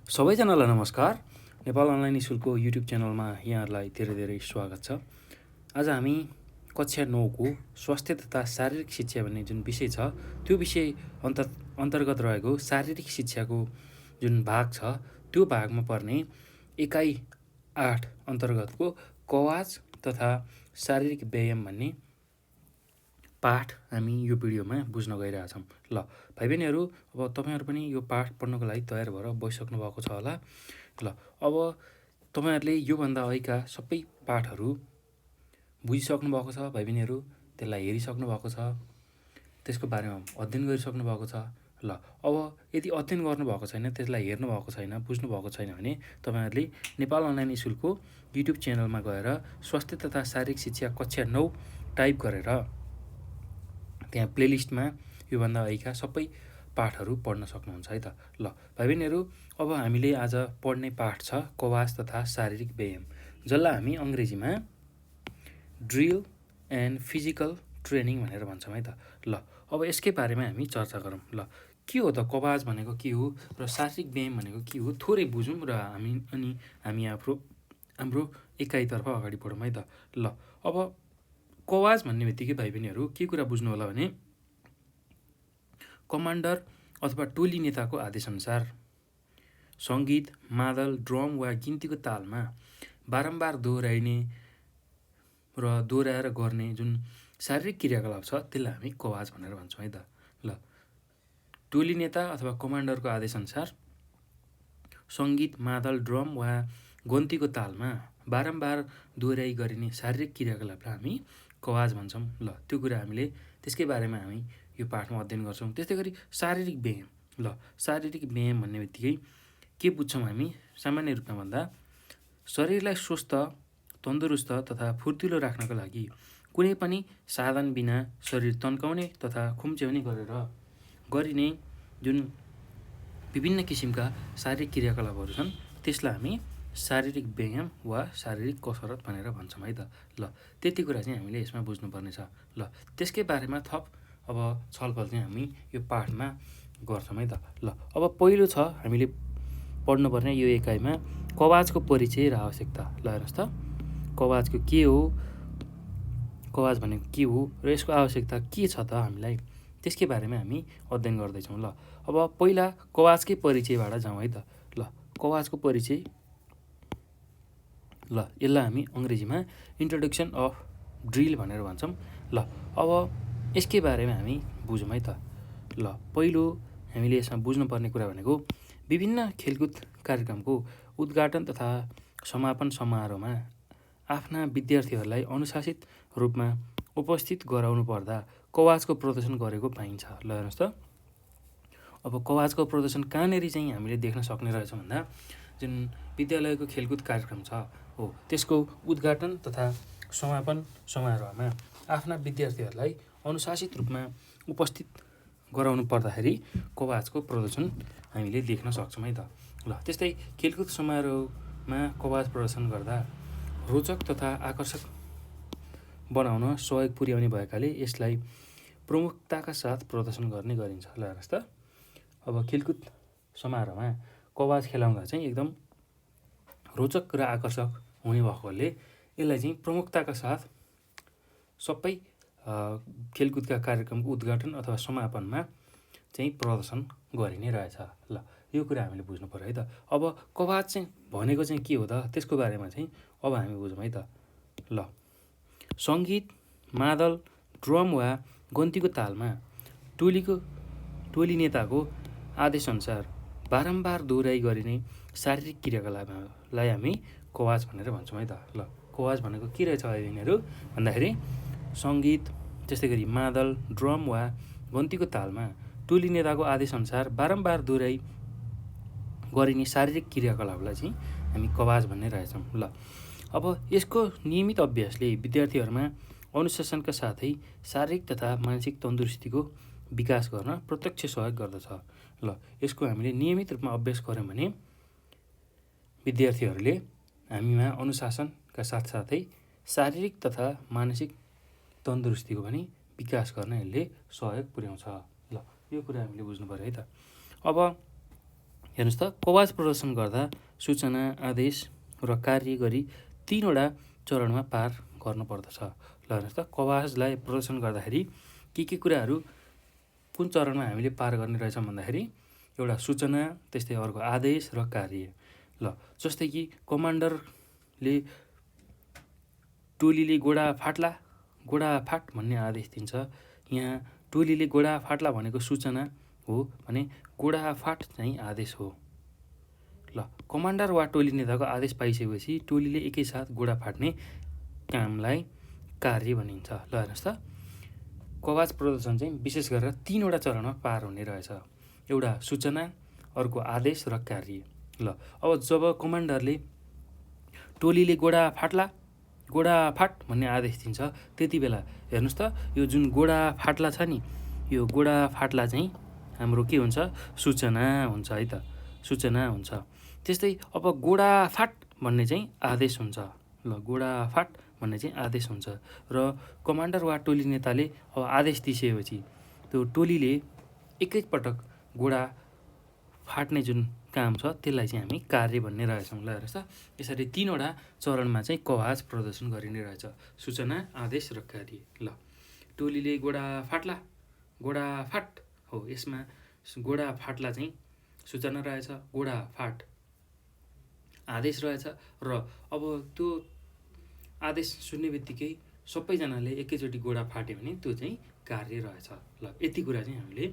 सबैजनालाई नमस्कार। नेपाल अनलाइन स्कुलको युट्युब च्यानलमा यहाँहरूलाई धेरै धेरै स्वागत छ। आज हामी कक्षा 9को स्वास्थ्य तथा शारीरिक शिक्षा भन्ने जुन विषय छ त्यो विषय अन्तर्गत रहेको शारीरिक शिक्षाको जुन भाग छ त्यो भागमा पर्ने एकाइ 8 अन्तर्गतको कवाच तथा शारीरिक व्यायाम भन्ने पाठ हामी यो भिडियोमा बुझ्न गइरहेछौँ। ल भाइ बहिनीहरू, अब तपाईँहरू पनि यो पाठ पढ्नको लागि तयार भएर बसिसक्नु भएको छ होला। ल अब तपाईँहरूले योभन्दा अघिका सबै पाठहरू बुझिसक्नु भएको छ भाइ बहिनीहरू, त्यसलाई हेरिसक्नु भएको छ, त्यसको बारेमा अध्ययन गरिसक्नु भएको छ। ल अब यदि अध्ययन गर्नुभएको छैन, त्यसलाई हेर्नुभएको छैन, बुझ्नुभएको छैन भने तपाईँहरूले नेपाल अनलाइन स्कुलको युट्युब च्यानलमा गएर स्वास्थ्य तथा शारीरिक शिक्षा कक्षा 9 टाइप गरेर त्यहाँ प्लेलिस्टमा योभन्दा अघिका सबै पाठहरू पढ्न सक्नुहुन्छ है त। ल भाइ बहिनीहरू, अब हामीले आज पढ्ने पाठ छ कवाच तथा शारीरिक व्यायाम, जसलाई हामी अङ्ग्रेजीमा ड्रिल एन्ड फिजिकल ट्रेनिङ भनेर भन्छौँ है त। ल अब यसकै बारेमा हामी चर्चा गरौँ। ल के हो त कवाच भनेको, के हो र शारीरिक व्यायाम भनेको के हो, थोरै बुझौँ र हामी हाम्रो एकाइतर्फ अगाडि बढौँ है त। ल अब कवाच भन्ने बित्तिकै भाइ बहिनीहरू के कुरा बुझ्नु होला भने, कमान्डर अथवा टोली नेताको आदेशअनुसार सङ्गीत, मादल, ड्रम वा गिन्तीको तालमा बारम्बार दोहोऱ्याइने र दोहोऱ्याएर गर्ने जुन शारीरिक क्रियाकलाप छ त्यसलाई हामी कवाच भनेर भन्छौँ है त। ल टोली नेता अथवा कमान्डरको आदेशअनुसार सङ्गीत, मादल, ड्रम वा गन्तीको तालमा बारम्बार दोहोऱ्याइ गरिने शारीरिक क्रियाकलापलाई हामी कवाच भन्छौँ। ल त्यो कुरा हामीले त्यसकै बारेमा हामी यो पाठमा अध्ययन गर्छौँ। त्यस्तै गरी शारीरिक व्यायाम। ल शारीरिक व्यायाम भन्ने बित्तिकै के बुझ्छौँ हामी, सामान्य रूपमा भन्दा शरीरलाई स्वस्थ, तन्दुरुस्त तथा फुर्तिलो राख्नको लागि कुनै पनि साधन बिना शरीर तन्काउने तथा खुम्च्याउने गरेर गरिने जुन विभिन्न किसिमका शारीरिक क्रियाकलापहरू छन् त्यसलाई हामी शारीरिक व्यायाम वा शारीरिक कसरत भनेर भन्छौँ है त। ल त्यति कुरा चाहिँ हामीले यसमा बुझ्नुपर्ने छ। ल त्यसकै बारेमा थप अब छलफल चाहिँ हामी यो पाठमा गर्छौँ है त। ल अब पहिलो छ हामीले पढ्नुपर्ने यो एकाइमा कवाचको परिचय र आवश्यकता। ल हेर्नुहोस् त, कवाचको के हो, कवाच भनेको के हो र यसको आवश्यकता के छ त हामीलाई, त्यसकै बारेमा हामी अध्ययन गर्दैछौँ। ल अब पहिला कवाचकै परिचयबाट जाउँ है त। ल कवाचको परिचय, ल यसलाई हामी अङ्ग्रेजीमा इन्ट्रोडक्सन अफ ड्रिल भनेर भन्छौँ। ल अब यसकै बारेमा हामी बुझौँ है त। ल पहिलो हामीले यसमा बुझ्नुपर्ने कुरा भनेको विभिन्न खेलकुद कार्यक्रमको उद्घाटन तथा समापन समारोहमा आफ्ना विद्यार्थीहरूलाई अनुशासित रूपमा उपस्थित गराउनु पर्दा कवाचको प्रदर्शन गरेको पाइन्छ। ल हेर्नुहोस् त, अब कवाचको प्रदर्शन कहाँनिर चाहिँ हामीले देख्न सक्ने रहेछ भन्दा, जुन विद्यालयको खेलकुद कार्यक्रम छ हो त्यसको उद्घाटन तथा समापन समारोहमा आफ्ना विद्यार्थीहरूलाई अनुशासित रूपमा उपस्थित गराउनु पर्दाखेरि कवाचको प्रदर्शन हामीले देख्न सक्छौँ है त। ल त्यस्तै खेलकुद समारोहमा कवाच प्रदर्शन गर्दा रोचक तथा आकर्षक बनाउन सहयोग पुर्याउने भएकाले यसलाई प्रमुखताका साथ प्रदर्शन गर्ने गरिन्छ। ल हेर्नुहोस् त, अब खेलकुद समारोहमा कवाच खेलाउँदा चाहिँ एकदम रोचक र आकर्षक हुने भएकोले यसलाई चाहिँ प्रमुखताका साथ सबै खेलकुदका कार्यक्रमको उद्घाटन अथवा समापनमा चाहिँ प्रदर्शन गरिने रहेछ। ल यो कुरा हामीले बुझ्नु पर्यो है त। अब कवाच चाहिँ भनेको चाहिँ के हो त, त्यसको बारेमा चाहिँ अब हामी बुझौँ है त। ल सङ्गीत, मादल, ड्रम वा गन्तीको तालमा टोली नेताको आदेशअनुसार बारम्बार दोहोऱ्याइ गरिने शारीरिक क्रियाकलापलाई हामी कवाच भनेर भन्छौँ है त। ल कवाच भनेको के रहेछ यिनीहरू भन्दाखेरि सङ्गीत, त्यस्तै गरी मादल, ड्रम वा गन्तीको तालमा टोली नेताको आदेशअनुसार बारम्बार दोहोऱ्याइ गरिने शारीरिक क्रियाकलापलाई चाहिँ हामी कवाच भन्ने रहेछौँ। ल अब यसको नियमित अभ्यासले विद्यार्थीहरूमा अनुशासनका साथै शारीरिक तथा मानसिक तन्दुरुस्तीको विकास गर्न प्रत्यक्ष सहयोग गर्दछ। ल यसको हामीले नियमित रूपमा अभ्यास गऱ्यौँ भने विद्यार्थीहरूले हामीमा अनुशासनका साथसाथै शारीरिक तथा मानसिक तन्दुरुस्तीको पनि विकास गर्न यसले सहयोग पुर्याउँछ। ल यो कुरा हामीले बुझ्नु पर्यो है त। अब हेर्नुहोस् त, कवाज प्रदर्शन गर्दा सूचना, आदेश र कार्य गरी 3वटा चरणमा पार गर्नुपर्दछ। ल हेर्नुहोस् त, कवाजलाई प्रदर्शन गर्दाखेरि के कुराहरू कुन चरणमा हामीले पार गर्ने रहेछौँ भन्दाखेरि एउटा सूचना, त्यस्तै अर्को आदेश र कार्य। ल जस्तै कि कमान्डरले टोलीले गोडा फाट भन्ने आदेश दिन्छ। यहाँ टोलीले गोडा फाट्ला भनेको सूचना हो भने गोडा फाट चाहिँ आदेश हो। ल कमान्डर वा टोली नेताको आदेश पाइसकेपछि टोलीले एकैसाथ गोडा फाट्ने कामलाई कार्य भनिन्छ। ल हेर्नुहोस् त, कवाज प्रदर्शन चाहिँ विशेष गरेर 3वटा चरणमा पार हुने रहेछ। एउटा सूचना, अर्को आदेश र कार्य। ल अब जब कमान्डरले टोलीले गोडा फाट भन्ने आदेश दिन्छ, त्यति बेला हेर्नुहोस् त, यो जुन गोडा फाट्ला छ नि, यो गोडा फाट्ला चाहिँ हाम्रो के हुन्छ, सूचना हुन्छ है त, सूचना हुन्छ। त्यस्तै अब गोडा फाट भन्ने चाहिँ आदेश हुन्छ। ल गोडा फाट भन्ने चाहिँ आदेश हुन्छ र कमान्डर वा टोली नेताले अब आदेश दिइसकेपछि त्यो टोलीले एकैपटक गोडा फाट्ने जुन काम छ त्यसलाई चाहिँ हामी कार्य भन्ने रहेछौँ। ल हेर्नुहोस् त, यसरी 3वटा चरणमा चाहिँ कवाज प्रदर्शन गरिने रहेछ, सूचना, आदेश र कार्य। ल टोलीले गोडा फाट हो, यसमा गोडा फाट्ला चाहिँ सूचना रहेछ, गोडा फाट आदेश रहेछ र अब त्यो आदेश सुन्ने बित्तिकै सबैजनाले एकैचोटि गोडा फाट्यो भने त्यो चाहिँ कार्य रहेछ। ल यति कुरा चाहिँ हामीले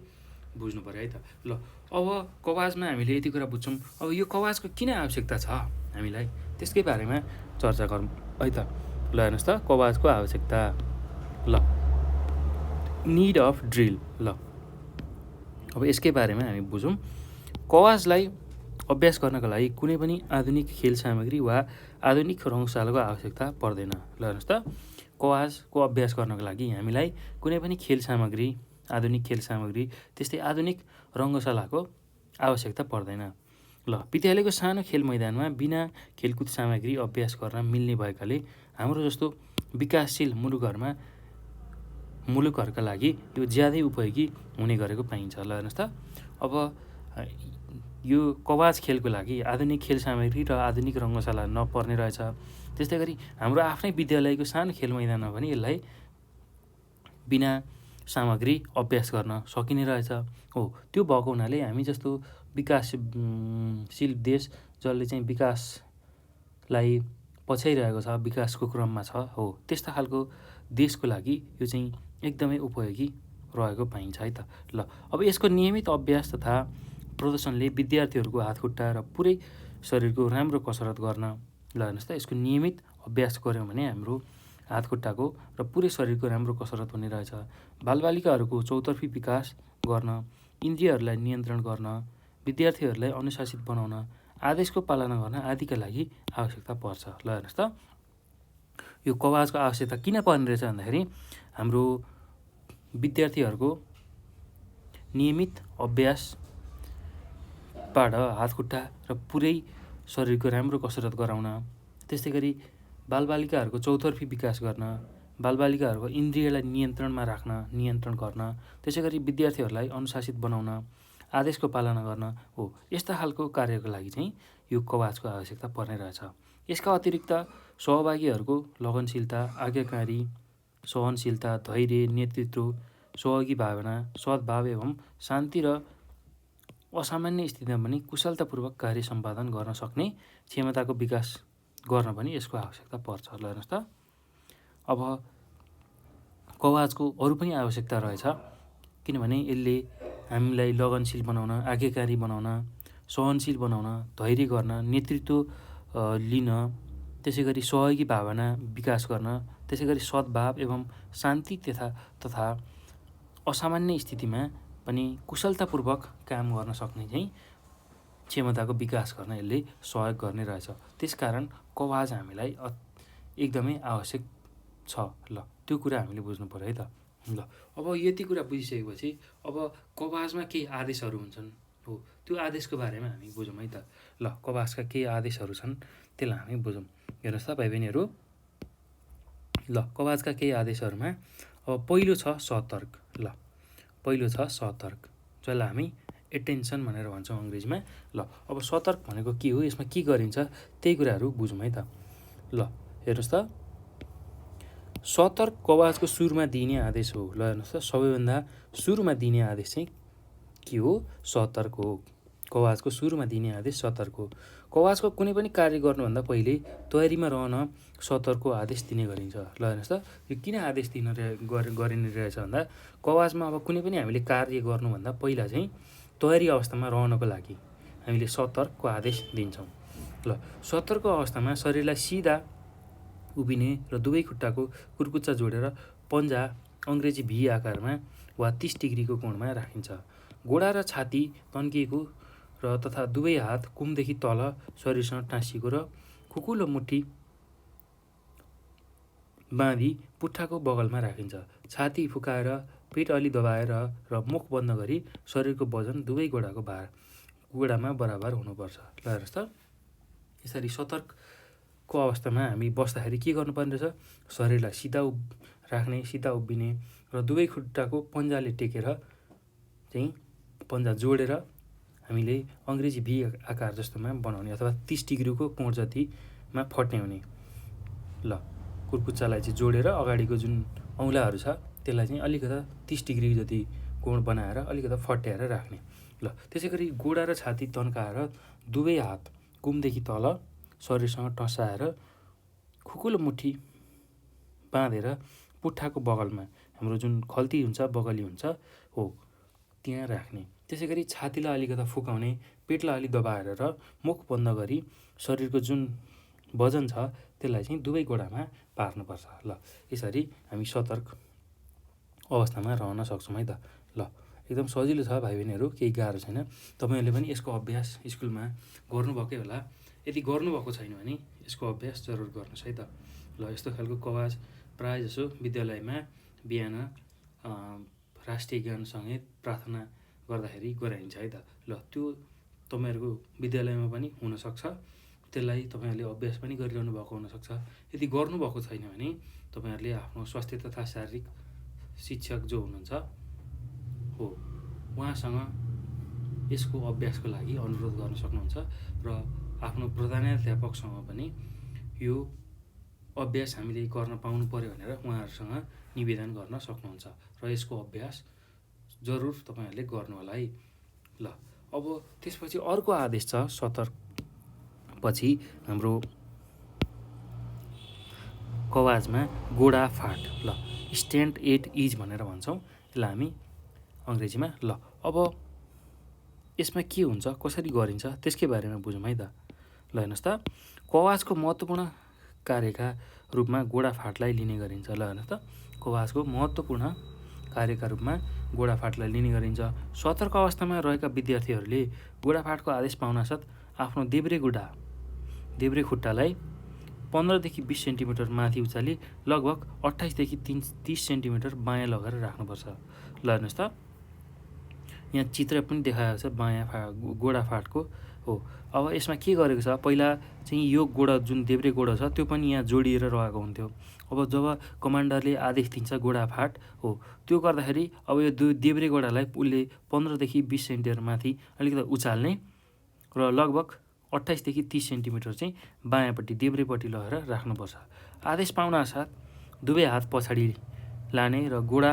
बुझ्नु पऱ्यो है त। ल अब कवाजमा हामीले यति कुरा बुझ्छौँ। अब यो कवाजको किन आवश्यकता छ हामीलाई, त्यसकै बारेमा चर्चा गरौँ है त। ल हेर्नुहोस् त, कवाजको आवश्यकता। ल निड अफ ड्रिल। ल अब यसकै बारेमा हामी बुझौँ। कवाजलाई अभ्यास गर्नको लागि कुनै पनि आधुनिक खेल सामग्री वा आधुनिक रङ्गशालाको आवश्यकता पर्दैन। ल हेर्नुहोस् त, कवाजको अभ्यास गर्नको लागि हामीलाई कुनै पनि खेल सामग्री, आधुनिक खेल सामग्री, त्यस्तै आधुनिक रङ्गशालाको आवश्यकता पर्दैन। ल विद्यालयको सानो खेल मैदानमा बिना खेलकुद सामग्री अभ्यास गर्न मिल्ने भएकाले हाम्रो जस्तो विकासशील मुलुकहरूका लागि यो ज्यादै उपयोगी हुने गरेको पाइन्छ। ल हेर्नुहोस् त, अब यो कवाज खेलको लागि आधुनिक खेल सामग्री र आधुनिक रङ्गशाला नपर्ने रहेछ। त्यस्तै गरी हाम्रो आफ्नै विद्यालयको सानो खेल मैदानमा पनि यसलाई बिना सामग्री अभ्यास गर्न सकिने रहेछ हो। त्यो भएको हुनाले हामी जस्तो विकासशील देश जसले चाहिँ विकासलाई पछ्याइरहेको छ, विकासको क्रममा छ हो, त्यस्ता खालको देशको लागि यो चाहिँ एकदमै उपयोगी रहेको पाइन्छ है त। ल अब यसको नियमित अभ्यास तथा प्रदर्शनले विद्यार्थीहरूको हातखुट्टा र पुरै शरीरको राम्रो कसरत गर्न। ल हेर्नुहोस् त, यसको नियमित अभ्यास गऱ्यौँ भने हाम्रो हातखुट्टाको र पुरै शरीरको राम्रो कसरत हुने रहेछ। बालबालिकाहरूको चौतर्फी विकास गर्न, इन्द्रियहरूलाई नियन्त्रण गर्न, विद्यार्थीहरूलाई अनुशासित बनाउन, आदेशको पालना गर्न आदिका लागि आवश्यकता पर्छ। ल हेर्नुहोस् त, यो कवाजको आवश्यकता किन पर्ने रहेछ भन्दाखेरि हाम्रो विद्यार्थीहरूको नियमित अभ्यासबाट हातखुट्टा र पुरै शरीरको राम्रो कसरत गराउन, त्यस्तै गरी बालबालिकाहरूको चौतर्फी विकास गर्न, बालबालिकाहरूको इन्द्रियलाई नियन्त्रण गर्न, त्यसै गरी विद्यार्थीहरूलाई अनुशासित बनाउन, आदेशको पालना गर्न हो, यस्ता खालको कार्यको लागि चाहिँ यो कवाजको आवश्यकता पर्ने रहेछ। यसका अतिरिक्त सहभागीहरूको लगनशीलता, आज्ञाकारी, सहनशीलता, धैर्य, नेतृत्व, सहयोगी भावना, सद्भाव एवं शान्ति र असामान्य स्थितिमा पनि कुशलतापूर्वक कार्य सम्पादन गर्न सक्ने क्षमताको विकास गर्न पनि यसको आवश्यकता पर्छ। ल हेर्नुहोस् त, अब कवाजको अरू पनि आवश्यकता रहेछ, किनभने यसले हामीलाई लगनशील बनाउन, आज्ञाकारी बनाउन, सहनशील बनाउन, धैर्य गर्न, नेतृत्व लिन, त्यसै गरी सहयोगी भावना विकास गर्न, त्यसै गरी सद्भाव एवं शान्ति तथा असामान्य स्थितिमा पनि कुशलतापूर्वक काम गर्न सक्ने चाहिँ क्षमताको विकास गर्न यसले सहयोग गर्ने रहेछ। त्यसकारण कवाज हामीलाई एकदमै आवश्यक छ। ल त्यो कुरा हामीले बुझ्नु पऱ्यो है त। ल अब यति कुरा बुझिसकेपछि अब कवाजमा केही आदेशहरू हुन्छन् हो, त्यो आदेशको बारेमा हामी बुझौँ है त। ल कवाजका केही आदेशहरू छन्, त्यसलाई हामी बुझौँ। हेर्नुहोस् त भाइ बहिनीहरू, ल कवाजका केही आदेशहरूमा अब पहिलो छ सतर्क। ल पहिलो छ सतर्क, जसलाई हामी एटेन्सन भनेर भन्छौँ अङ्ग्रेजीमा। ल अब सतर्क भनेको के हो, यसमा के गरिन्छ त्यही कुराहरू बुझौँ है त। ल हेर्नुहोस् त, सतर्क कवाजको सुरुमा दिइने आदेश हो। ल हेर्नुहोस् त, सबैभन्दा सुरुमा दिने आदेश चाहिँ के हो, सतर्क हो। कवाजको सुरुमा दिने आदेश सतर्क हो। कवाजको कुनै पनि कार्य गर्नुभन्दा पहिले तयारीमा रहन सतर्कको आदेश दिने गरिन्छ। ल हेर्नुहोस् त, यो किन आदेश गरिने रहेछ भन्दा कवाजमा अब कुनै पनि हामीले कार्य गर्नुभन्दा पहिला चाहिँ तयारी अवस्थामा रहनको लागि हामीले सतर्कको आदेश दिन्छौँ। ल सतर्कको अवस्थामा शरीरलाई सिधा उभिने र दुवै खुट्टाको कुर्कुच्चा जोडेर पन्जा अङ्ग्रेजी भी आकारमा वा 30 डिग्रीको कोणमा राखिन्छ। गोडा र छाती तन्किएको र तथा दुवै हात कुमदेखि तल शरीरसँग टाँसिएको र खुकुलो मुट्ठी बाँधी पुट्ठाको बगलमा राखिन्छ। छाती फुकाएर पेट अलि दबाएर र मुख बन्द गरी शरीरको वजन दुवै गोडामा बराबर हुनुपर्छ। ल हेर्नुहोस् त, यसरी सतर्कको अवस्थामा हामी बस्दाखेरि के गर्नुपर्ने रहेछ, शरीरलाई सिधा राख्ने, सिधा उभिने र दुवै खुट्टाको पन्जाले टेकेर चाहिँ पन्जा जोडेर हामीले अङ्ग्रेजी भी आकार जस्तोमा बनाउने अथवा 30 डिग्रीको कोण जतिमा फट्ने हुने। ल कुर्कुच्चालाई चाहिँ जोडेर अगाडिको जुन औँलाहरू छ त्यसलाई चाहिँ अलिकता 30 डिग्री जति कोण बनाएर अलिकता फट्याएर राख्ने। ल त्यसै गरी गोडा र छाती तन्काएर दुवै हात कुमदेखि तल शरीरसँग टसाएर खुकुलो मुट्ठी बाँधेर पुट्ठाको बगलमा, हाम्रो जुन खल्ती हुन्छ बगली हुन्छ हो त्यहाँ राख्ने। त्यसै गरी छातीलाई अलिकता फुकाउने, पेटलाई अलि दबाएर र मुख बन्द गरी शरीरको जुन वजन छ त्यसलाई चाहिँ दुवै गोडामा पार्नुपर्छ। ल यसरी हामी सतर्क अवस्थामा रहन सक्छौँ है त। ल एकदम सजिलो छ भाइ बहिनीहरू, केही गाह्रो छैन। तपाईँहरूले पनि यसको अभ्यास स्कुलमा गर्नुभएकै होला। यदि गर्नुभएको छैन भने यसको अभ्यास जरुर गर्नुहोस् है त। ल यस्तो खालको कवाज प्रायःजसो विद्यालयमा बिहान राष्ट्रिय गानसँगै प्रार्थना गर्दाखेरि गराइन्छ है त। ल त्यो तपाईँहरूको विद्यालयमा पनि हुनसक्छ, त्यसलाई तपाईँहरूले अभ्यास पनि गरिरहनु भएको हुनसक्छ। यदि गर्नुभएको छैन भने तपाईँहरूले आफ्नो स्वास्थ्य तथा शारीरिक शिक्षक जो हुनुहुन्छ हो उहाँसँग यसको अभ्यासको लागि अनुरोध गर्न सक्नुहुन्छ र आफ्नो प्रधानाध्यापकसँग पनि यो अभ्यास हामीले गर्न पाउनु पर्यो भनेर उहाँहरूसँग निवेदन गर्न सक्नुहुन्छ र यसको अभ्यास जरुर तपाईँहरूले गर्नु होला है। ल अब त्यसपछि अर्को आदेश छ सतर्क पछि हाम्रो कवाजमा गोडा फाट। ल स्ट्यान्ड एट इज भनेर भन्छौँ यसलाई हामी अङ्ग्रेजीमा। ल अब यसमा के हुन्छ, कसरी गरिन्छ त्यसकै बारेमा बुझौँ है त। ल हेर्नुहोस् त, कवाजको महत्त्वपूर्ण कार्यका रूपमा गोडा फाटलाई लिने गरिन्छ। ल हेर्नुहोस् त, कवाजको महत्त्वपूर्ण कार्यका रूपमा गोडा फाटलाई लिने गरिन्छ। सतर्क अवस्थामा रहेका विद्यार्थीहरूले गोडा फाटको आदेश पाउनासाथ आफ्नो देब्रे खुट्टालाई 15 देखि 20 सेन्टिमिटर माथि उचाली लगभग 28 देखि 30 सेन्टिमिटर बायाँ लगेर राख्नुपर्छ। ल हेर्नुहोस् त, यहाँ चित्र पनि देखाएको छ गोडा फाटको हो। अब यसमा के गरेको छ, पहिला चाहिँ यो गोडा जुन देब्रे गोडा छ त्यो पनि यहाँ जोडिएर रहेको हुन्थ्यो। अब जब कमान्डरले आदेश दिन्छ गोडा फाट हो, त्यो गर्दाखेरि अब यो देब्रे गोडालाई उसले 15 देखि 20 सेन्टिमिटर माथि अलिकति उचाल्ने र लगभग 28 देखि 30 सेन्टिमिटर चाहिँ बायाँपट्टि देब्रेपट्टि लगेर राख्नुपर्छ। आदेश पाउनासाथ दुवै हात पछाडि लाने र गोडा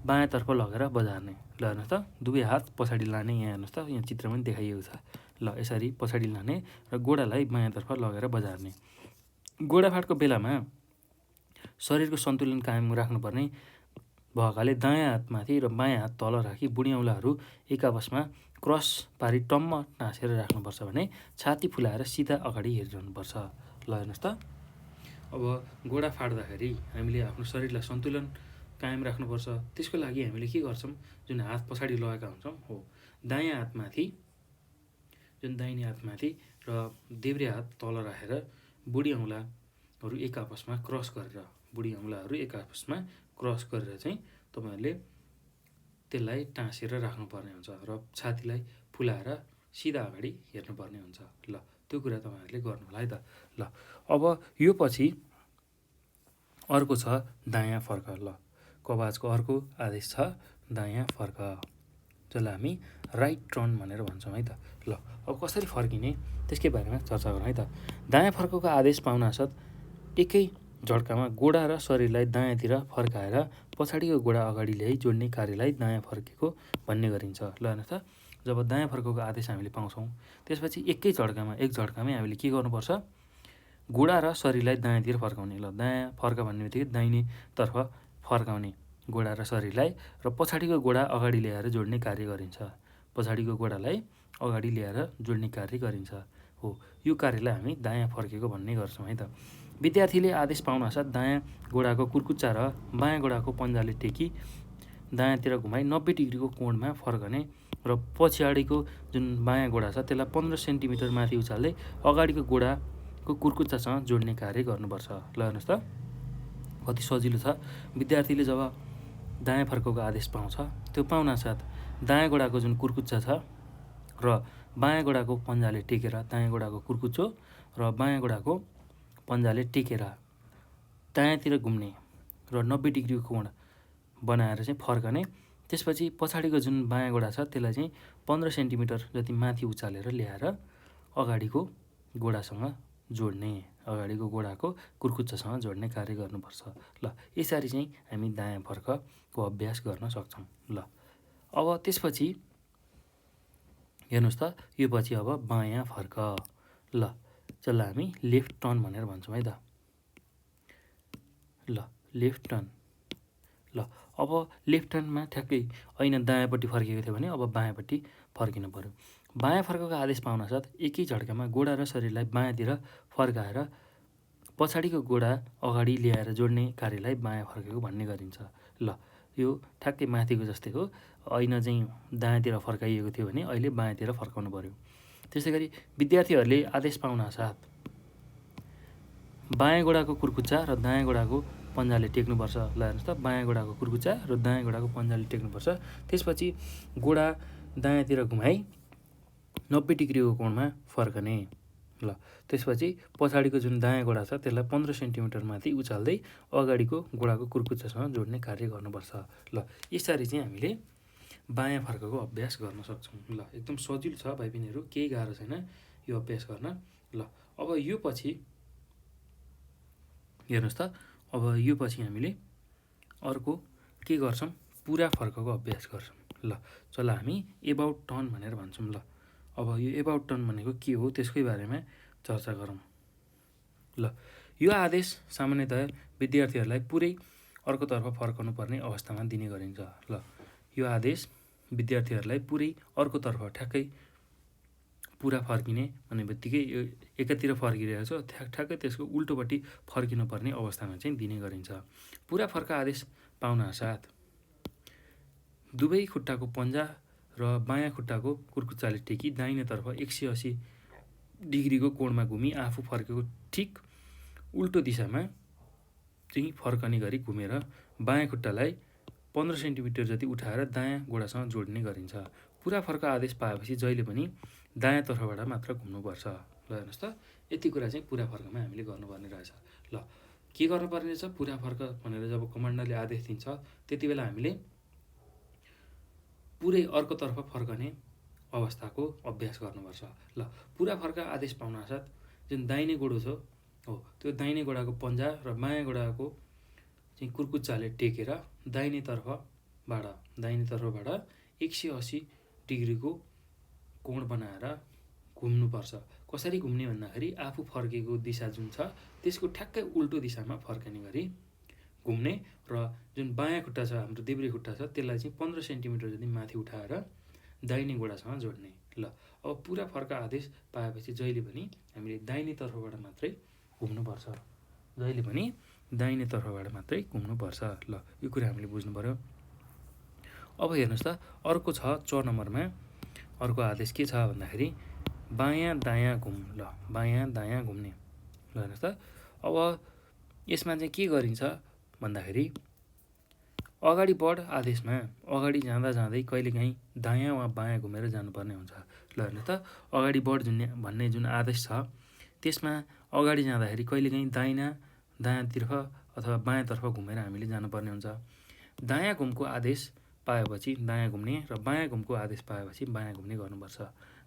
बायाँतर्फ लगेर बजार्ने। ल हेर्नुहोस् त, दुवै हात पछाडि लाने, यहाँ हेर्नुहोस् त, यहाँ चित्र पनि देखाइएको छ। ल यसरी पछाडि लाने र गोडालाई बायाँतर्फ लगेर बजार्ने। गोडा फाटको बेलामा शरीरको सन्तुलन कायम राख्नुपर्ने भएकाले दायाँ हात माथि र बायाँ हात तल राखी बुढी औँलाहरू एक आपसमा क्रस पारी टम्म टाँसेर राख्नुपर्छ भने छाती फुलाएर सिधा अगाडि हेरिरहनुपर्छ। ल हेर्नुहोस् त, अब गोडा फाट्दाखेरि हामीले आफ्नो शरीरलाई सन्तुलन कायम राख्नुपर्छ। त्यसको लागि हामीले के गर्छौँ, जुन हात पछाडि लगाएका हुन्छौँ हो, दाहिने हात माथि र देब्रे हात तल राखेर बुढी औँलाहरू एक आपसमा क्रस गरेर चाहिँ तपाईँहरूले त्यसलाई टाँसेर राख्नुपर्ने हुन्छ र छातीलाई फुलाएर सिधा अगाडि हेर्नुपर्ने हुन्छ। ल त्यो कुरा तपाईँहरूले गर्नु होला है त। ल अब यो पछि अर्को छ दायाँ फर्क। ल कवाजको अर्को आदेश छ दायाँ फर्क। जसलाई हामी राइट टर्न भनेर भन्छौँ है त। ल अब कसरी फर्किने त्यसकै बारेमा चर्चा गरौँ है त। दायाँ फर्कको आदेश पाउनासाथ एकै झड्कामा गोडा र शरीरलाई दायाँतिर फर्काएर पछाडिको गोडा अगाडि ल्याइ जोड्ने कार्यलाई दायाँ फर्केको भन्ने गरिन्छ। ल हेर्नुहोस् त, जब दायाँ फर्कको आदेश हामीले पाउँछौँ त्यसपछि एक झड्कामै हामीले के गर्नुपर्छ, गोडा र शरीरलाई दायाँतिर फर्काउने। ल दायाँ फर्का भन्ने बित्तिकै दाहिनेतर्फ फर्काउने गोडा र शरीरलाई, र पछाडिको गोडा अगाडि ल्याएर जोड्ने कार्य गरिन्छ। पछाडिको गोडालाई अगाडि ल्याएर जोड्ने कार्य गरिन्छ। हो, यो कार्यलाई हामी दायाँ फर्केको भन्ने गर्छौँ है त। विद्यार्थीले आदेश पाउनासाथ दायाँ गोडाको कुर्कुच्चा र बायाँ गोडाको पन्जाले टेकी दायाँतिर घुमाई 90 डिग्रीको कोणमा फर्कने र पछाडिको जुन बायाँ गोडा छ त्यसलाई 15 सेन्टिमिटर माथि उचाल्दै अगाडिको गोडाको कुर्कुच्चासँग जोड्ने कार्य गर्नुपर्छ। ल हेर्नुहोस् त कति सजिलो छ। विद्यार्थीले जब दायाँ फर्कको आदेश पाउँछ त्यो पाउनासाथ दायाँ गोडाको जुन कुर्कुच्चा छ र बायाँ गोडाको पन्जाले टेकेर दायाँ गोडाको कुर्कुच्चो र बायाँ गोडाको पन्जाले टेकेर दायाँतिर घुम्ने र 90 डिग्रीको कोण बनाएर चाहिँ फर्कने। त्यसपछि पछाडिको जुन बायाँ गोडा छ त्यसलाई चाहिँ 15 सेन्टिमिटर जति माथि उचालेर ल्याएर अगाडिको गोडासँग जोड्ने, अगाडिको गोडाको कुर्कुच्चासँग जोड्ने कार्य गर्नुपर्छ। ल यसरी चाहिँ हामी दायाँ फर्कको अभ्यास गर्न सक्छौँ। ल अब त्यसपछि हेर्नुहोस् त, यो पछि अब बायाँ फर्क। ल जसलाई हामी लेफ्ट टर्न भनेर भन्छौँ है त। ल लेफ्ट टर्न। ल अब लेफ्ट टर्नमा ठ्याक्कै ऐना दायाँपट्टि फर्केको थियो भने अब बायाँपट्टि फर्किनु पऱ्यो। बायाँ फर्कको आदेश पाउनासाथ एकै झड्कामा गोडा र शरीरलाई बायाँतिर फर्काएर पछाडिको गोडा अगाडि ल्याएर जोड्ने कार्यलाई बायाँ फर्केको भन्ने गरिन्छ। ल यो ठ्याक्कै माथिको जस्तै हो। ऐना चाहिँ दायाँतिर फर्काइएको थियो भने अहिले बायाँतिर फर्काउनु पऱ्यो। त्यसै गरी विद्यार्थीहरूले आदेश पाउनासाथ बायाँ गोडाको कुर्कुच्चा र दायाँ गोडाको पन्जाले टेक्नुपर्छ। ल हेर्नुहोस् त, बायाँ गोडाको कुर्कुच्चा र दायाँ गोडाको पन्जाले टेक्नुपर्छ। त्यसपछि गोडा दायाँतिर घुमाई 90 डिग्रीको कोणमा फर्कने। ल त्यसपछि पछाडिको जुन दायाँ गोडा छ त्यसलाई 15 सेन्टिमिटर माथि उचाल्दै अगाडिको गोडाको कुर्कुच्चासँग जोड्ने कार्य गर्नुपर्छ। ल यसरी चाहिँ हामीले बायाँ फर्कको अभ्यास गर्न सक्छौँ। ल एकदम सजिलो छ भाइ बहिनीहरू, केही गाह्रो छैन यो अभ्यास गर्न। ल अब यो पछि हेर्नुहोस् त, अब यो पछि हामीले अर्को के गर्छौँ, पुरा फर्कको अभ्यास गर्छौँ। ल जसलाई हामी एबाउट टर्न भनेर भन्छौँ। ल अब यो एबाउट टर्न भनेको के हो त्यसकै बारेमा चर्चा गरौँ। ल यो आदेश सामान्यतया विद्यार्थीहरूलाई पुरै अर्कोतर्फ फर्काउनु पर्ने अवस्थामा दिने गरिन्छ। ल यो आदेश विद्यार्थीहरूलाई पुरै अर्कोतर्फ ठ्याक्कै पुरा फर्किने भन्ने बित्तिकै यो एकातिर फर्किरहेको छ ठ्याक्कै त्यसको उल्टोपट्टि फर्किनुपर्ने अवस्थामा चाहिँ दिने गरिन्छ। पुरा फर्का आदेश पाउनासाथ दुवै खुट्टाको पन्जा र बायाँ खुट्टाको कुर्कुच्चाले टेकी दाहिनेतर्फ 180 डिग्रीको कोणमा घुमी आफू फर्केको ठिक उल्टो दिशामा चाहिँ फर्कने गरी घुमेर बायाँ खुट्टालाई 15 सेन्टिमिटर जति उठाएर दायाँ गोडासँग जोड्ने गरिन्छ। पुरा फर्क आदेश पाएपछि जहिले पनि दायाँतर्फबाट मात्र घुम्नुपर्छ। ल हेर्नुहोस् त, यति कुरा चाहिँ पुरा फर्कमा हामीले गर्नुपर्ने रहेछ। ल के गर्नुपर्ने रहेछ, पुरा फर्क भनेर जब कमान्डरले आदेश दिन्छ त्यति बेला हामीले पुरै अर्कोतर्फ फर्कने अवस्थाको अभ्यास गर्नुपर्छ। ल पुरा फर्क आदेश पाउनासाथ जुन दाहिने गोडो छ हो त्यो दाहिने गोडाको पन्जा र बायाँ गोडाको चाहिँ कुर्कुच्चाले टेकेर दाहिनेतर्फबाट 180 डिग्रीको कोण बनाएर घुम्नुपर्छ। कसरी घुम्ने भन्दाखेरि आफू फर्केको दिशा जुन छ त्यसको ठ्याक्कै उल्टो दिशामा फर्कने गरी घुम्ने र जुन बायाँ खुट्टा छ हाम्रो देब्रे खुट्टा छ त्यसलाई चाहिँ 15 सेन्टिमिटर जति माथि उठाएर दाहिने गोडासँग जोड्ने। ल अब पुरा फर्क आदेश पाएपछि जहिले पनि हामीले दाहिनेतर्फबाट मात्रै घुम्नुपर्छ। जहिले पनि दाहिनेतर्फबाट मात्रै घुम्नुपर्छ। ल यो कुरा हामीले बुझ्नु पऱ्यो। अब हेर्नुहोस् त, अर्को छ 4 नम्बरमा अर्को आदेश के छ भन्दाखेरि बायाँ दायाँ घुम। ल बायाँ दायाँ घुम्ने। ल हेर्नुहोस् त, अब यसमा चाहिँ के गरिन्छ भन्दाखेरि अगाडि बढ आदेशमा अगाडि जाँदा जाँदै कहिलेकाहीँ दायाँ वा बायाँ घुमेर जानुपर्ने हुन्छ। ल हेर्नुहोस् त, अगाडि बढ भन्ने जुन आदेश छ त्यसमा अगाडि जाँदाखेरि कहिलेकाहीँ दायाँतर्फ अथवा बायाँतर्फ घुमेर हामीले जानुपर्ने हुन्छ। दायाँ घुमको आदेश पाएपछि दायाँ घुम्ने र बायाँ घुमको आदेश पाएपछि बायाँ घुम्ने गर्नुपर्छ।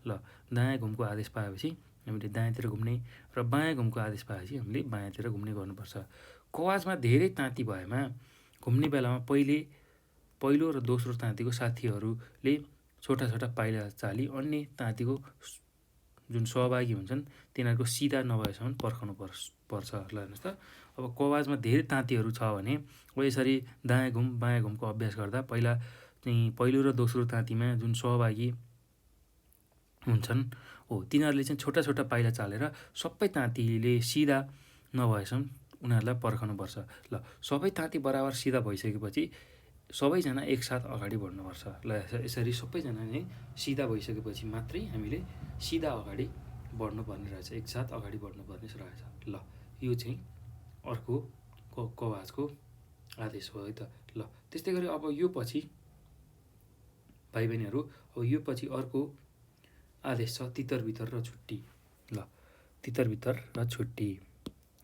ल दायाँ घुमको आदेश पाएपछि हामीले दायाँतिर घुम्ने र बायाँ घुमको आदेश पाएपछि हामीले बायाँतिर घुम्ने गर्नुपर्छ। कवाजमा धेरै ताँती भएमा घुम्ने बेलामा पहिलो र दोस्रो ताँतीको साथीहरूले छोटा छोटा पाइला चाली अन्य ताँतीको जुन सहभागी हुन्छन् तिनीहरूको सिधा नभएसम्म पर्खाउनु पर्छ। ल हेर्नुहोस् त, अब कवाजमा धेरै ताँतीहरू छ भने यसरी दायाँ घुम बायाँ घुमको अभ्यास गर्दा पहिलो र दोस्रो ताँतीमा जुन सहभागी हुन्छन् तिनीहरूले चाहिँ छोटा छोटा पाइला चालेर सबै ताँतीले सिधा नभएसम्म उनीहरूलाई पर्खाउनुपर्छ। ल सबै ताँती बराबर सिधा भइसकेपछि सबैजना एकसाथ अगाडि बढ्नुपर्छ। ल यसरी सबैजना नै सिधा भइसकेपछि मात्रै हामीले सिधा अगाडि बढ्नुपर्ने रहेछ, एकसाथ अगाडि बढ्नुपर्ने रहेछ। ल यो चाहिँ अर्को कवाजको आदेश भयो है त। ल त्यस्तै गरी अब यो पछि भाइ बहिनीहरू, अब यो पछि अर्को आदेश छ तितर बितर र छुट्टी। ल तितर बितर र छुट्टी,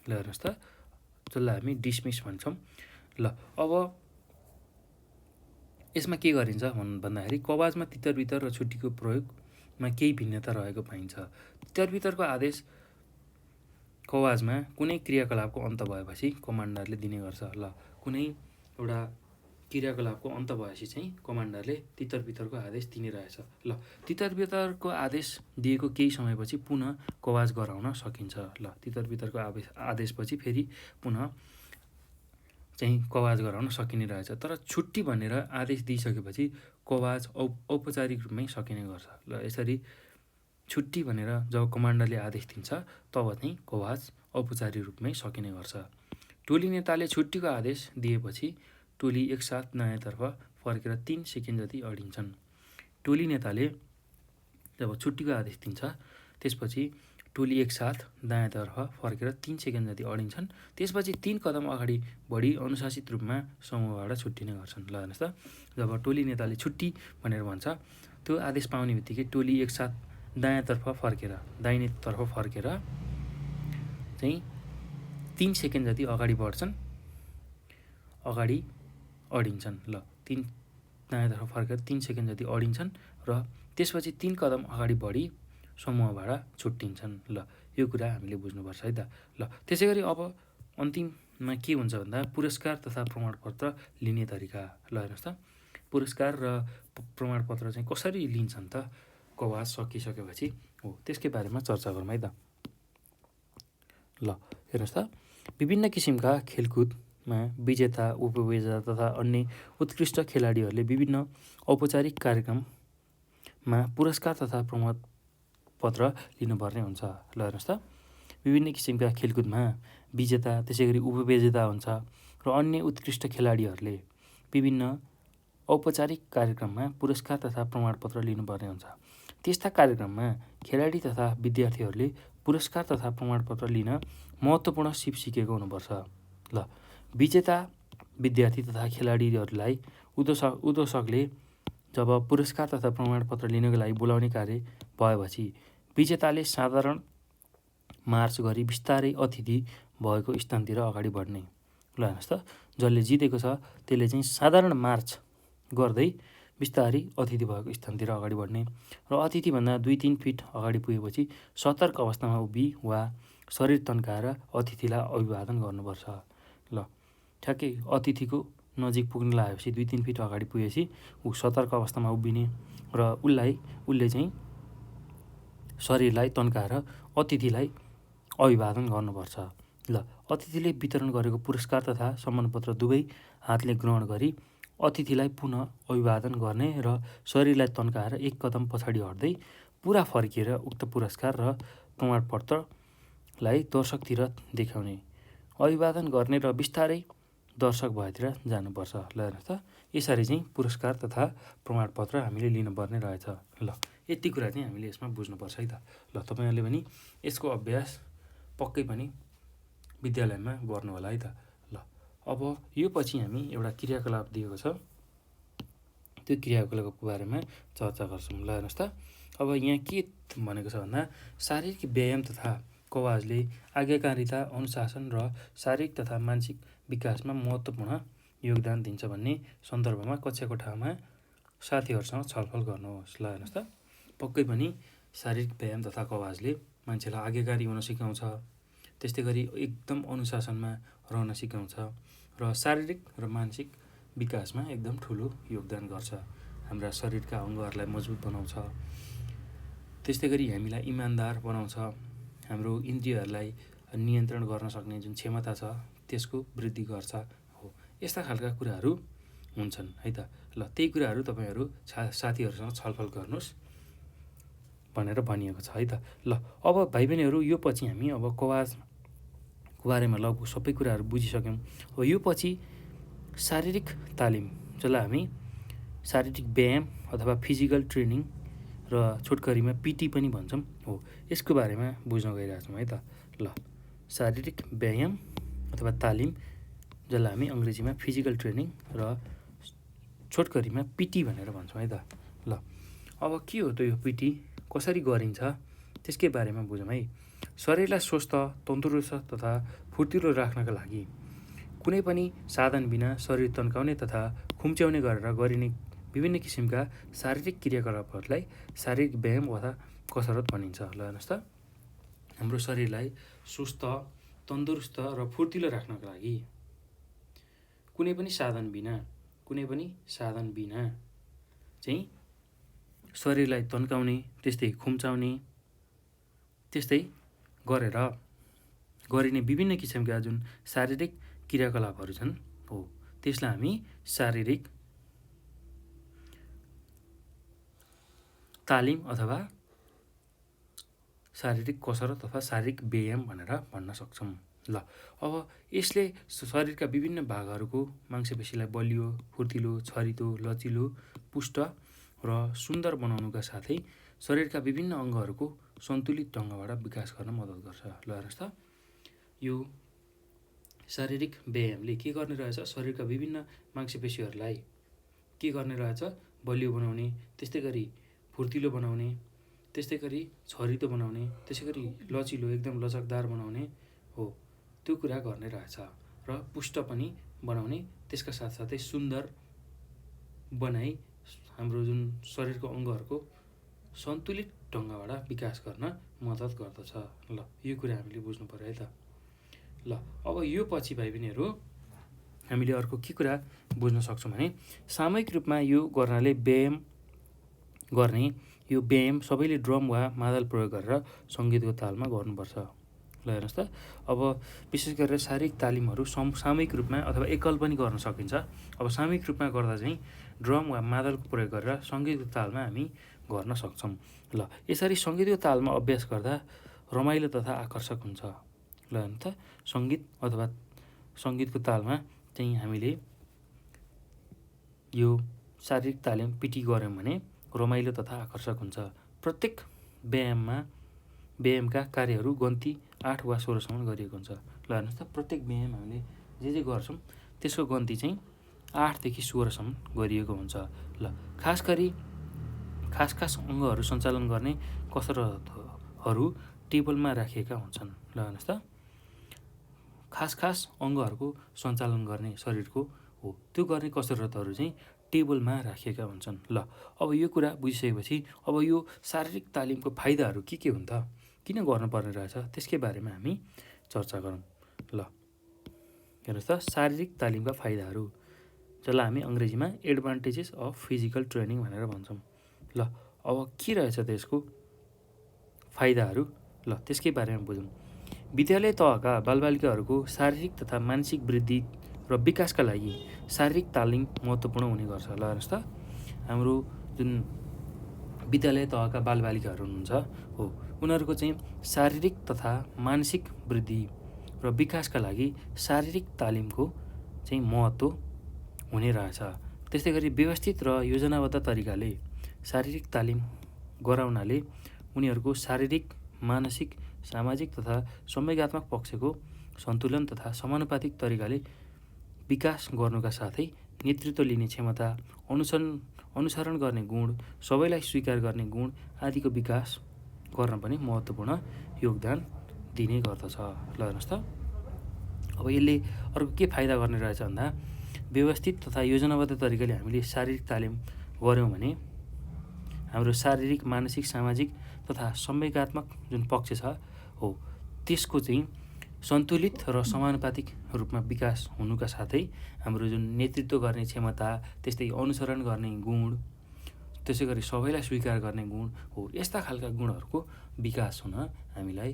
ल हेर्नुहोस् त, जसलाई हामी डिसमिस भन्छौँ। ल अब यसमा के गरिन्छ भन्दाखेरि कवाजमा तितर बितर र छुट्टीको प्रयोगमा केही भिन्नता रहेको पाइन्छ। तितर बितरको आदेश कवाजमा कुनै क्रियाकलापको अन्त भएपछि कमान्डरले दिने गर्छ। ल कुनै एउटा क्रियाकलापको अन्त भएपछि चाहिँ कमान्डरले तितर बितरको आदेश दिने रहेछ। ल तितर बितरको आदेश दिएको केही समयपछि पुनः कवाज गराउन सकिन्छ। ल तितर बितरको आदेशपछि फेरि पुनः चाहिँ कवाज गराउन सकिने रहेछ। तर छुट्टी भनेर आदेश दिइसकेपछि कवाज औपचारिक रूपमै सकिने गर्छ। ल यसरी छुट्टी भनेर जब कमान्डरले आदेश दिन्छ तब चाहिँ कवाज औपचारिक रूपमै सकिने गर्छ। टोली नेताले छुट्टीको आदेश दिएपछि टोली एकसाथ दायाँतर्फ फर्केर 3 सेकेन्ड जति अडिन्छन्। टोली नेताले जब छुट्टीको आदेश दिन्छ त्यसपछि टोली एकसाथ दायाँतर्फ फर्केर 3 सेकेन्ड जति अडिन्छन्। त्यसपछि 3 कदम अगाडि बढी अनुशासित रूपमा समूहबाट छुट्टिने गर्छन्। ल हेर्नुहोस् त, जब टोली नेताले छुट्टी भनेर भन्छ त्यो आदेश पाउने बित्तिकै टोली एकसाथ दायाँतर्फ फर्केर दाहिनेतर्फ फर्केर चाहिँ 3 सेकेन्ड जति अगाडि बढ्छन्, अगाडि अडिन्छन्। ल दायाँतर्फ फर्केर 3 सेकेन्ड जति अडिन्छन् र त्यसपछि 3 कदम अगाडि बढी समूहबाट छुट्टिन्छन्। ल यो कुरा हामीले बुझ्नुपर्छ है त। ल त्यसै गरी अब अन्तिममा के हुन्छ भन्दा पुरस्कार तथा प्रमाणपत्र लिने तरिका। ल हेर्नुहोस् त, पुरस्कार र प्रमाणपत्र चाहिँ कसरी लिन्छन् त कवाज सकिसकेपछि त्यसकै बारेमा चर्चा गरौँ है त। ल हेर्नुहोस् त, विभिन्न किसिमका खेलकुदमा विजेता उपविजेता तथा अन्य उत्कृष्ट खेलाडीहरूले विभिन्न औपचारिक कार्यक्रममा पुरस्कार तथा प्रमाणपत्र लिनुपर्ने हुन्छ। ल हेर्नुहोस् त, विभिन्न किसिमका खेलकुदमा विजेता त्यसै गरी उपविजेता हुन्छ र अन्य उत्कृष्ट खेलाडीहरूले विभिन्न औपचारिक कार्यक्रममा पुरस्कार तथा प्रमाणपत्र लिनुपर्ने हुन्छ। त्यस्ता कार्यक्रममा खेलाडी तथा विद्यार्थीहरूले पुरस्कार तथा प्रमाणपत्र लिन महत्त्वपूर्ण सिप सिकेको हुनुपर्छ। ल विजेता विद्यार्थी तथा खेलाडीहरूलाई उद्घोषकले जब पुरस्कार तथा प्रमाणपत्र लिनको लागि बोलाउने कार्य भएपछि विजेताले साधारण मार्च गरी बिस्तारै अतिथि भएको स्थानतिर अगाडि बढ्ने। ल हेर्नुहोस् त, जसले जितेको छ त्यसले चाहिँ साधारण मार्च गर्दै बिस्तारै अतिथि भएको स्थानतिर अगाडि बढ्ने र अतिथिभन्दा 2-3 फिट अगाडि पुगेपछि सतर्क अवस्थामा उभि वा शरीर तन्काएर अतिथिलाई अभिवादन गर्नुपर्छ। ल ठ्याक्कै अतिथिको नजिक पुग्न लागेपछि 2-3 फिट अगाडि पुगेपछि ऊ सतर्क अवस्थामा उभिने र उसले चाहिँ शरीरलाई तन्काएर अतिथिलाई अभिवादन गर्नुपर्छ। ल अतिथिले वितरण गरेको पुरस्कार तथा सम्मानपत्र दुवै हातले ग्रहण गरी अतिथिलाई पुनः अभिवादन गर्ने र शरीरलाई तन्काएर 1 कदम पछाडि हट्दै पुरा फर्किएर उक्त पुरस्कार र प्रमाणपत्रलाई दर्शकतिर देखाउने, अभिवादन गर्ने र बिस्तारै दर्शक भएतिर जानुपर्छ। ल हेर्नुहोस् त, यसरी चाहिँ पुरस्कार तथा प्रमाणपत्र हामीले लिनुपर्ने रहेछ। ल यति कुरा चाहिँ हामीले यसमा बुझ्नुपर्छ है त। ल तपाईँहरूले पनि यसको अभ्यास पक्कै पनि विद्यालयमा गर्नु होला है त। ल अब यो पछि हामी एउटा क्रियाकलाप दिएको छ, त्यो क्रियाकलापको बारेमा चर्चा गर्छौँ। ल हेर्नुहोस् त, अब यहाँ के भनेको छ भन्दा शारीरिक व्यायाम तथा कवाजले आज्ञाकारिता, अनुशासन र शारीरिक तथा मानसिक विकासमा महत्त्वपूर्ण योगदान दिन्छ भन्ने सन्दर्भमा कक्षा कोठामा साथीहरूसँग छलफल गर्नुहोस्। ल हेर्नुहोस् त, पक्कै पनि शारीरिक व्यायाम तथा कवाजले मान्छेलाई आज्ञाकारी हुन सिकाउँछ, त्यस्तै गरी एकदम अनुशासनमा रहन सिकाउँछ र शारीरिक र मानसिक विकासमा एकदम ठुलो योगदान गर्छ। हाम्रा शरीरका अङ्गहरूलाई मजबुत बनाउँछ, त्यस्तै गरी हामीलाई इमान्दार बनाउँछ, हाम्रो इन्द्रियहरूलाई नियन्त्रण गर्न सक्ने जुन क्षमता छ त्यसको वृद्धि गर्छ हो। यस्ता खालका कुराहरू हुन्छन् है त। ल त्यही कुराहरू तपाईँहरू साथीहरूसँग छलफल गर्नुहोस् भनेर भनिएको छ है त। ल अब भाइ बहिनीहरू, यो पछि हामी अब कवाजको बारेमा लगभग सबै कुराहरू बुझिसक्यौँ। अब यो पछि शारीरिक तालिम, जसलाई हामी शारीरिक व्यायाम अथवा फिजिकल ट्रेनिङ र छोटकरीमा पिटी पनि भन्छौँ हो, यसको बारेमा बुझ्न गइरहेको छौँ है त। ल शारीरिक व्यायाम अथवा तालिम, जसलाई हामी अङ्ग्रेजीमा फिजिकल ट्रेनिङ र छोटकरीमा पिटी भनेर भन्छौँ है त। ल अब के हो त यो पिटी, कसरी गरिन्छ त्यसकै बारेमा बुझौँ है। शरीरलाई स्वस्थ, तन्दुरुस्त तथा फुर्तिलो राख्नका लागि कुनै पनि साधन बिना शरीर तन्काउने तथा खुम्च्याउने गरेर गरिने विभिन्न किसिमका शारीरिक क्रियाकलापहरूलाई शारीरिक व्यायाम वा कसरत भनिन्छ। ल हेर्नुहोस् त, हाम्रो शरीरलाई स्वस्थ, तन्दुरुस्त र फुर्तिलो राख्नका लागि कुनै पनि साधन बिना चाहिँ शरीरलाई तन्काउने, त्यस्तै खुम्चाउने, त्यस्तै गरेर गरिने विभिन्न किसिमका जुन शारीरिक क्रियाकलापहरू छन् हो, त्यसलाई हामी शारीरिक तालिम अथवा शारीरिक कसरत अथवा शारीरिक व्यायाम भनेर भन्न सक्छौँ। ल अब यसले शरीरका विभिन्न भागहरूको मांसपेशीलाई बलियो, फुर्तिलो, छरितो, लचिलो, पुष्ट र सुन्दर बनाउनुका साथै शरीरका विभिन्न अङ्गहरूको सन्तुलित ढङ्गबाट विकास गर्न मद्दत गर्छ। ल हेर्नुहोस् त, यो शारीरिक व्यायामले के गर्ने रहेछ, शरीरका विभिन्न मांसपेशीहरूलाई के गर्ने रहेछ, बलियो बनाउने, त्यस्तै गरी फुर्तिलो बनाउने, त्यस्तै गरी छरितो बनाउने, त्यसै गरी लचिलो, एकदम लचकदार बनाउने हो, त्यो कुरा गर्ने रहेछ र पुष्ट पनि बनाउने, त्यसका साथसाथै सुन्दर बनाई हाम्रो जुन शरीरको अङ्गहरूको सन्तुलित ढङ्गबाट विकास गर्न मद्दत गर्दछ। ल यो कुरा हामीले बुझ्नु पर्यो है त। ल अब यो पछि भाइ बहिनीहरू हामीले अर्को के कुरा बुझ्न सक्छौँ भने, सामूहिक रूपमा यो गर्नाले यो व्यायाम सबैले ड्रम वा मादल प्रयोग गरेर सङ्गीतको तालमा गर्नुपर्छ। ल हेर्नुहोस् त, अब विशेष गरेर शारीरिक तालिमहरू सामूहिक रूपमा अथवा एकल पनि गर्न सकिन्छ। अब सामूहिक रूपमा गर्दा चाहिँ ड्रम वा मादलको प्रयोग गरेर सङ्गीतको तालमा हामी गर्न सक्छौँ। ल यसरी सङ्गीतको तालमा अभ्यास गर्दा रमाइलो तथा आकर्षक हुन्छ। ल हेर्नु त, सङ्गीत अथवा सङ्गीतको तालमा चाहिँ हामीले यो शारीरिक तालिम पिटी गऱ्यौँ भने रमाइलो तथा आकर्षक हुन्छ। प्रत्येक व्यायामका कार्यहरू गन्ती 8 वा 16सम्म गरिएको हुन्छ। ल हेर्नुहोस् त, प्रत्येक व्यायाम हामीले जे गर्छौँ त्यसको गन्ती चाहिँ 8 देखि 16सम्म गरिएको हुन्छ। ल खास अङ्गहरू सञ्चालन गर्ने कसरतहरू टेबलमा राखिएका हुन्छन्। ल हेर्नुहोस् त, खास अङ्गहरूको सञ्चालन गर्ने शरीरको हो, त्यो गर्ने कसरतहरू चाहिँ टेबलमा राखिएका हुन्छन्। ल अब यो कुरा बुझिसकेपछि अब यो शारीरिक तालिमको फाइदाहरू के हुन् त, किन गर्नुपर्ने रहेछ त्यसकै बारेमा हामी चर्चा गरौँ। ल हेर्नुहोस् त, शारीरिक तालिमका फाइदाहरू, जसलाई हामी अङ्ग्रेजीमा एडभान्टेजेस अफ फिजिकल ट्रेनिङ भनेर भन्छौँ। ल अब के रहेछ त्यसको फाइदाहरू, ल त्यसकै बारेमा बुझौँ। विद्यालय तहका बालबालिकाहरूको शारीरिक तथा मानसिक वृद्धि र विकासका लागि शारीरिक तालिम महत्त्वपूर्ण हुने गर्छ। ल हेर्नुहोस् त, हाम्रो जुन विद्यालय तहका बालबालिकाहरू हुनुहुन्छ हो, उनीहरूको चाहिँ शारीरिक तथा मानसिक वृद्धि र विकासका लागि शारीरिक तालिमको चाहिँ महत्त्व हुने रहेछ। त्यस्तै गरी व्यवस्थित र योजनाबद्ध तरिकाले शारीरिक तालिम गराउनाले उनीहरूको शारीरिक, मानसिक, सामाजिक तथा संवेगात्मक पक्षको सन्तुलन तथा समानुपातिक तरिकाले विकास गर्नुका साथै नेतृत्व लिने क्षमता, अनुसरण गर्ने गुण, सबैलाई स्वीकार गर्ने गुण आदिको विकास गर्न पनि महत्त्वपूर्ण योगदान दिने गर्दछ। ल हेर्नुहोस् त, अब यसले अर्को के फाइदा गर्ने रहेछ भन्दा, व्यवस्थित तथा योजनाबद्ध तरिकाले हामीले शारीरिक तालिम गऱ्यौँ भने हाम्रो शारीरिक, मानसिक, सामाजिक तथा संवेगात्मक जुन पक्ष छ हो त्यसको चाहिँ सन्तुलित र समानुपातिक रूपमा विकास हुनुका साथै हाम्रो जुन नेतृत्व गर्ने क्षमता, त्यस्तै अनुसरण गर्ने गुण, त्यसै गरी सबैलाई स्वीकार गर्ने गुण हो, यस्ता खालका गुणहरूको विकास हुन हामीलाई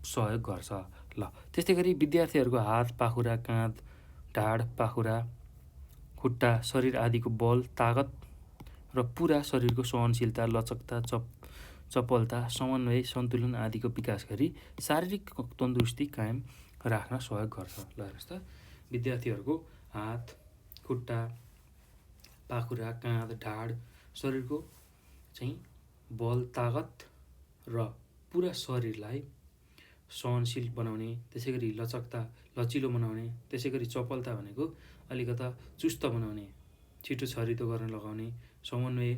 सहयोग गर्छ। ल त्यस्तै गरी विद्यार्थीहरूको हात, पाखुरा, काँध, ढाड, पाखुरा, खुट्टा, शरीर आदिको बल, तागत र पुरा शरीरको सहनशीलता, लचकता, चपलता, समन्वय, सन्तुलन आदिको विकास गरी शारीरिक तन्दुरुस्ती कायम राख्न सहयोग गर्छ। ल हेर्नुहोस् त, विद्यार्थीहरूको हात, खुट्टा, पाखुरा, काँध, ढाड, शरीरको चाहिँ बल, तागत र पुरा शरीरलाई सहनशील बनाउने, त्यसै गरी लचकता, लचिलो बनाउने, त्यसै गरी चपलता भनेको अलिकता चुस्त बनाउने, छिटो छरितो गर्न लगाउने, समन्वय,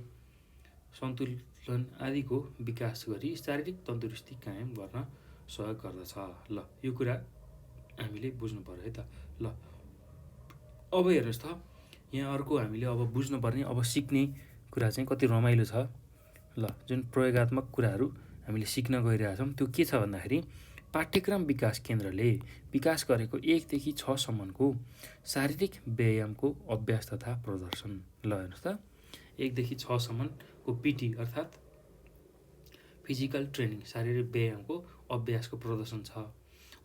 सन्तुलन आदिको विकास गरी शारीरिक तन्दुरुस्ती कायम गर्न सहयोग गर्दछ। ल यो कुरा हामीले बुझ्नु पर्यो है त। ल अब हेर्नुहोस् त, यहाँ अर्को हामीले अब बुझ्नुपर्ने, अब सिक्ने कुरा चाहिँ कति रमाइलो छ। ल जुन प्रयोगात्मक कुराहरू हामीले सिक्न गइरहेछौँ त्यो के छ भन्दाखेरि पाठ्यक्रम विकास केन्द्रले विकास गरेको 1 देखि 6 सम्मको शारीरिक व्यायामको अभ्यास तथा प्रदर्शन। ल हेर्नुहोस् त, 1 देखि 6 सम्मको पिटी अर्थात् फिजिकल ट्रेनिङ, शारीरिक व्यायामको अभ्यासको प्रदर्शन छ।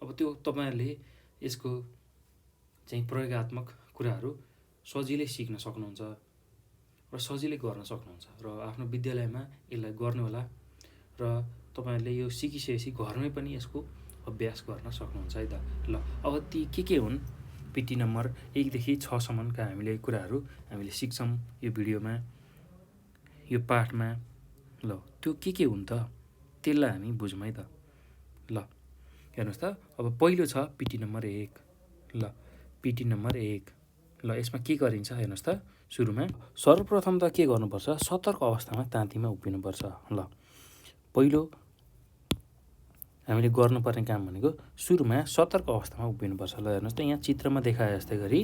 अब त्यो तपाईँहरूले यसको चाहिँ प्रयोगात्मक कुराहरू सजिलै सिक्न सक्नुहुन्छ र सजिलै गर्न सक्नुहुन्छ र आफ्नो विद्यालयमा यसलाई गर्नुहोला र तपाईँहरूले यो सिकिसकेपछि घरमै पनि यसको अभ्यास गर्न सक्नुहुन्छ है त। ल अब ती के हुन् पिटी नम्बर 1 देखि 6 सम्मका हामीले कुराहरू हामीले सिक्छौँ यो भिडियोमा, यो पाठमा। ल त्यो के हुन् त त्यसलाई हामी बुझौँ है त। ल हेर्नुहोस् त, अब पहिलो छ पिटी नम्बर 1। ल पिटी नम्बर 1, ल यसमा के गरिन्छ हेर्नुहोस् त। सुरुमा सर्वप्रथम त के गर्नुपर्छ, सतर्क अवस्थामा ताँतीमा उभिनुपर्छ। ल पहिलो हामीले गर्नुपर्ने काम भनेको सुरुमा सतर्क अवस्थामा उभिनुपर्छ। ल हेर्नुहोस् त, यहाँ चित्रमा देखाए जस्तै गरी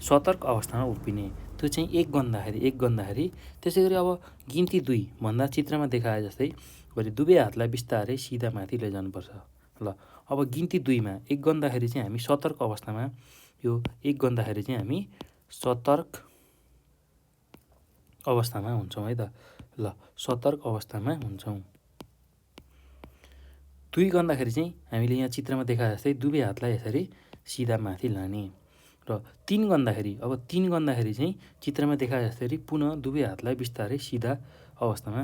सतर्क अवस्थामा उभिने, त्यो चाहिँ 1 गन्दाखेरि, त्यसै गरी अब गिन्ती 2 भन्दा चित्रमा देखाए जस्तै गरी दुवै हातलाई बिस्तारै सिधा माथि लैजानुपर्छ। ल अब गिन्ती 2मा 1 गन्दाखेरि चाहिँ हामी सतर्क अवस्थामा, यो 1 गन्दाखेरि चाहिँ हामी सतर्क अवस्थामा हुन्छौँ है त। ल सतर्क अवस्थामा हुन्छौँ। 2 गन्दाखेरि चाहिँ हामीले यहाँ चित्रमा देखाए जस्तै दुवै हातलाई यसरी सिधा माथि लाने र 3 गन्दाखेरि, अब 3 गन्दाखेरि चाहिँ चित्रमा देखाए जस्तै पुनः दुवै हातलाई बिस्तारै सिधा अवस्थामा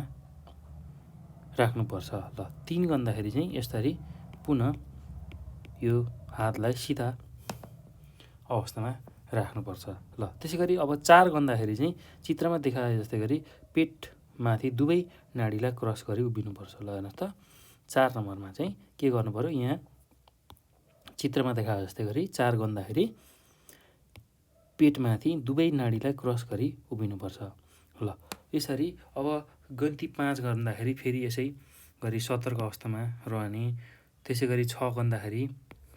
राख्नुपर्छ। ल 3 गन्दाखेरि चाहिँ यसरी पुनः यो हातलाई सिधा अवस्थामा राख्नुपर्छ। ल त्यसै गरी अब 4 गन्दाखेरि चाहिँ चित्रमा देखाए जस्तै गरी पेटमाथि दुवै नाडीलाई क्रस गरी उभिनुपर्छ। ल हेर्नुहोस् त, 4 नम्बरमा चाहिँ के गर्नु पर्यो, यहाँ चित्रमा देखाए जस्तै गरी 4 गन्दाखेरि पेटमाथि दुवै नाडीलाई क्रस गरी उभिनुपर्छ। ल यसरी अब गन्ती 5 गर्दाखेरि फेरि यसै गरी सतर्क अवस्थामा रहने, त्यसै गरी 6 गन्दाखेरि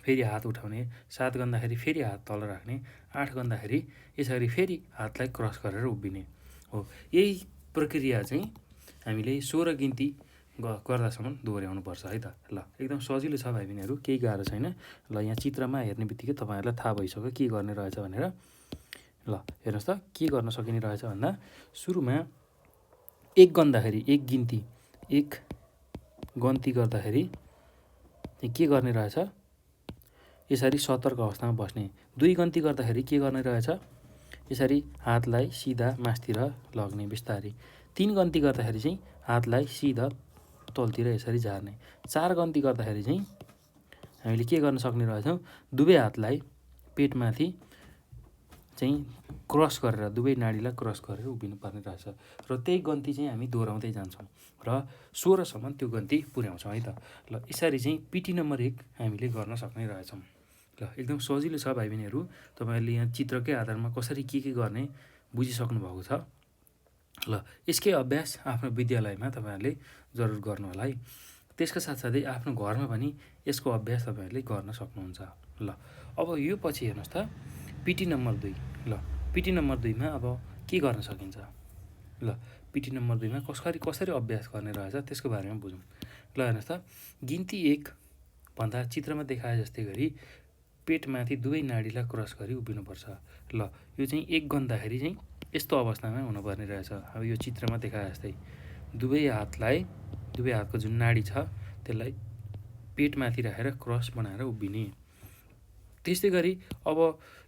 फेरि हात उठाउने, 7 गन्दाखेरि फेरि हात तल राख्ने, 8 गन्दाखेरि यसरी फेरि हातलाई क्रस गरेर उभिने हो। यही प्रक्रिया चाहिँ हामीले 16 गिन्ती गर्दासम्म दोहोऱ्याउनुपर्छ है त। ल एकदम सजिलो छ भाइ बहिनीहरू, केही गाह्रो छैन। ल यहाँ चित्रमा हेर्ने बित्तिकै तपाईँहरूलाई थाहा भइसक्यो के गर्ने रहेछ भनेर। ल हेर्नुहोस् त, के गर्न सकिने रहेछ भन्दा सुरुमा 1 गन्दाखेरि 1 गन्ती गर्दाखेरि के गर्ने रहेछ, यसरी सतर्क अवस्थामा बस्ने। 2 गन्ती गर्दाखेरि के गर्ने रहेछ, यसरी हातलाई सिधा मासतिर लग्ने बिस्तारै। 3 गन्ती गर्दाखेरि चाहिँ हातलाई सिधा तलतिर यसरी झार्ने। 4 गन्ती गर्दाखेरि चाहिँ हामीले के गर्न सक्ने रहेछौँ, दुवै हातलाई पेटमाथि चाहिँ क्रस गरेर, दुवै नाडीलाई क्रस गरेर उभिनु पर्ने रहेछ र त्यही गन्ती चाहिँ हामी दोहोऱ्याउँदै जान्छौँ र 16 सम्म त्यो गन्ती पुर्याउँछौँ है त। ल यसरी चाहिँ पिटी नम्बर 1 हामीले गर्न सक्ने रहेछौँ। ल एकदम सजिलो छ भाइ बहिनीहरू, तपाईँहरूले यहाँ चित्रकै आधारमा कसरी के गर्ने बुझिसक्नु भएको छ। ल यसकै अभ्यास आफ्नो विद्यालयमा तपाईँहरूले जरुर गर्नु होला है। त्यसका साथसाथै आफ्नो घरमा पनि यसको अभ्यास तपाईँहरूले गर्न सक्नुहुन्छ। ल अब यो पछि हेर्नुहोस् त, पिटी नम्बर 2। ल पिटी नम्बर 2मा अब के गर्न सकिन्छ, ल पिटी नम्बर 2मा कसरी अभ्यास गर्ने रहेछ त्यसको बारेमा बुझौँ। ल हेर्नुहोस् त, गिन्ती 1 भन्दा चित्रमा देखाए जस्तै गरी पेटमाथि दुवै नाडीलाई क्रस गरी उभिनुपर्छ। ल यो चाहिँ 1 गन्दाखेरि चाहिँ यस्तो अवस्थामा हुनुपर्ने रहेछ। अब यो चित्रमा देखाए जस्तै दुवै हातको जुन नाडी छ त्यसलाई पेटमाथि राखेर क्रस बनाएर उभिने। त्यस्तै गरी अब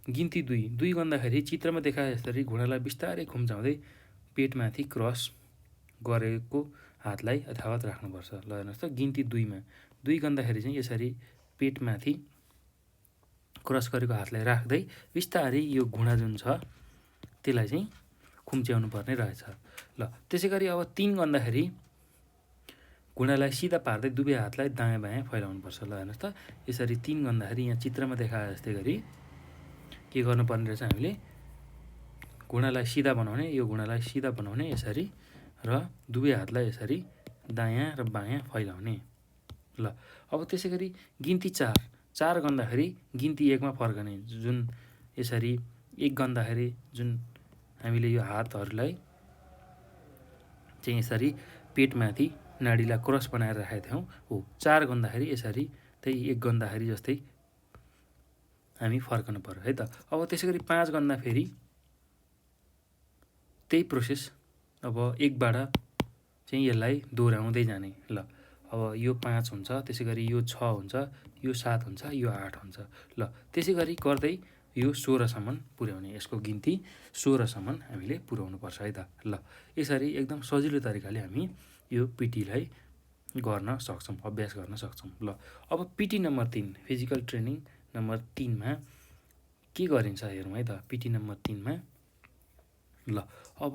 गिन्ती 2 गन्दाखेरि चित्रमा देखाए जसरी घुँडालाई बिस्तारै खुम्चाउँदै पेटमाथि क्रस गरेको हातलाई यथावत राख्नुपर्छ। ल हेर्नुहोस् त, गिन्ती 2मा 2 गन्दाखेरि चाहिँ यसरी पेटमाथि क्रस गरेको हातलाई राख्दै बिस्तारै यो घुँडा जुन छ त्यसलाई चाहिँ खुम्च्याउनु पर्ने रहेछ। ल त्यसै गरी अब 3 गन्दाखेरि घुँडालाई सिधा पार्दै दुवै हातलाई दायाँ बायाँ फैलाउनुपर्छ। ल हेर्नुहोस् त, यसरी 3 गन्दाखेरि यहाँ चित्रमा देखाए जस्तै गरी के गर्नुपर्ने रहेछ, हामीले घुँडालाई सिधा बनाउने यसरी, र दुवै हातलाई यसरी दायाँ र बायाँ फैलाउने। ल अब त्यसै गरी गिन्ती 4 गन्दाखेरि गिन्ती 1मा फर्कने, जुन यसरी 1 गन्दाखेरि जुन हामीले यो हातहरूलाई चाहिँ यसरी पेटमाथि नाडीलाई क्रस बनाएर राखेका थियौँ, हो 4 गन्दाखेरि यसरी त्यही 1 गन्दाखेरि जस्तै हामी फर्कनु पर्यो है त। अब त्यसै गरी 5 गन्दा फेरि त्यही प्रोसेस, अब 1बाट चाहिँ यसलाई दोहोऱ्याउँदै जाने। ल अब यो 5 हुन्छ, त्यसै गरी यो 6 हुन्छ, यो 7 हुन्छ, यो 8 हुन्छ। ल त्यसै गरी गर्दै यो 16सम्म पुर्याउने, यसको गिन्ती 16सम्म हामीले पुर्याउनु पर्छ है त। ल यसरी एकदम सजिलो तरिकाले हामी यो पिटीलाई गर्न सक्छौँ, अभ्यास गर्न सक्छौँ। ल अब PT number 3, physical training number 3मा के गरिन्छ हेरौँ है त। पिटी नम्बर 3मा ल अब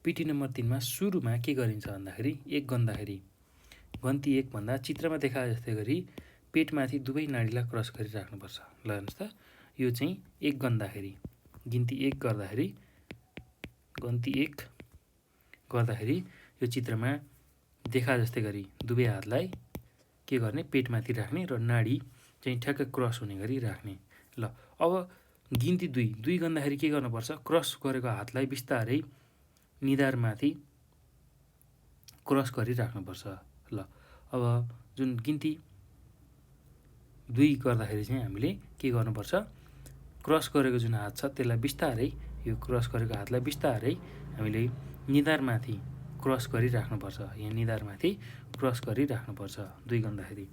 पिटी नम्बर 3मा सुरुमा के गरिन्छ भन्दाखेरि 1 गन्दाखेरि गन्ती 1 भन्दा चित्रमा देखाए जस्तै गरी पेटमाथि दुवै नाडीलाई क्रस गरी राख्नुपर्छ। ल हेर्नुहोस् त, यो चाहिँ 1 गन्दाखेरि गिन्ती 1 गर्दाखेरि गन्ती 1 गर्दाखेरि यो चित्रमा देखा जस्तै गरी दुवै हातलाई के गर्ने, पेटमाथि राख्ने र नाडी चाहिँ ठ्याक्कै क्रस हुने गरी राख्ने। ल अब गिन्ती 2 गन्दाखेरि के गर्नुपर्छ, क्रस गरेको हातलाई बिस्तारै निधारमाथि क्रस गरी राख्नुपर्छ। ल अब जुन गिन्ती 2 गर्दाखेरि चाहिँ हामीले के गर्नुपर्छ, क्रस गरेको जुन हात छ त्यसलाई बिस्तारै, यो क्रस गरेको हातलाई बिस्तारै हामीले निधारमाथि क्रस गरी राख्नुपर्छ। यहाँ निधारमाथि क्रस गरी राख्नुपर्छ 2 गन्दाखेरि।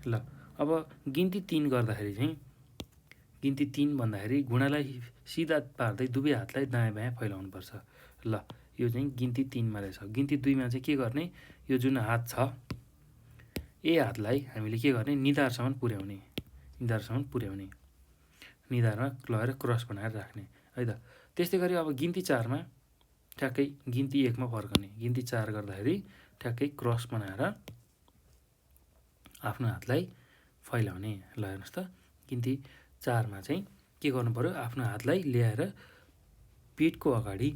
ल अब गिन्ती 3 गर्दाखेरि चाहिँ गिन्ती 3 भन्दाखेरि घुँडालाई सिधा पार्दै दुवै हातलाई दायाँ बायाँ फैलाउनुपर्छ। ल यो चाहिँ गिन्ती 3मा रहेछ। गिन्ती 2मा चाहिँ के गर्ने, यो जुन हात छ यही हातलाई हामीले के गर्ने, निधारसम्म पुर्याउने, निधारमा लगेर क्रस बनाएर राख्ने है त। त्यस्तै गरी अब गिन्ती 4मा ठ्याक्कै गिन्ती 1मा फर्कने, गिन्ती 4 गर्दाखेरि ठ्याक्कै क्रस बनाएर आफ्नो हातलाई फैलाउने। ल हेर्नुहोस् त, गिन्ती 4मा चाहिँ के गर्नु पर्यो, आफ्नो हातलाई ल्याएर पेटको अगाडि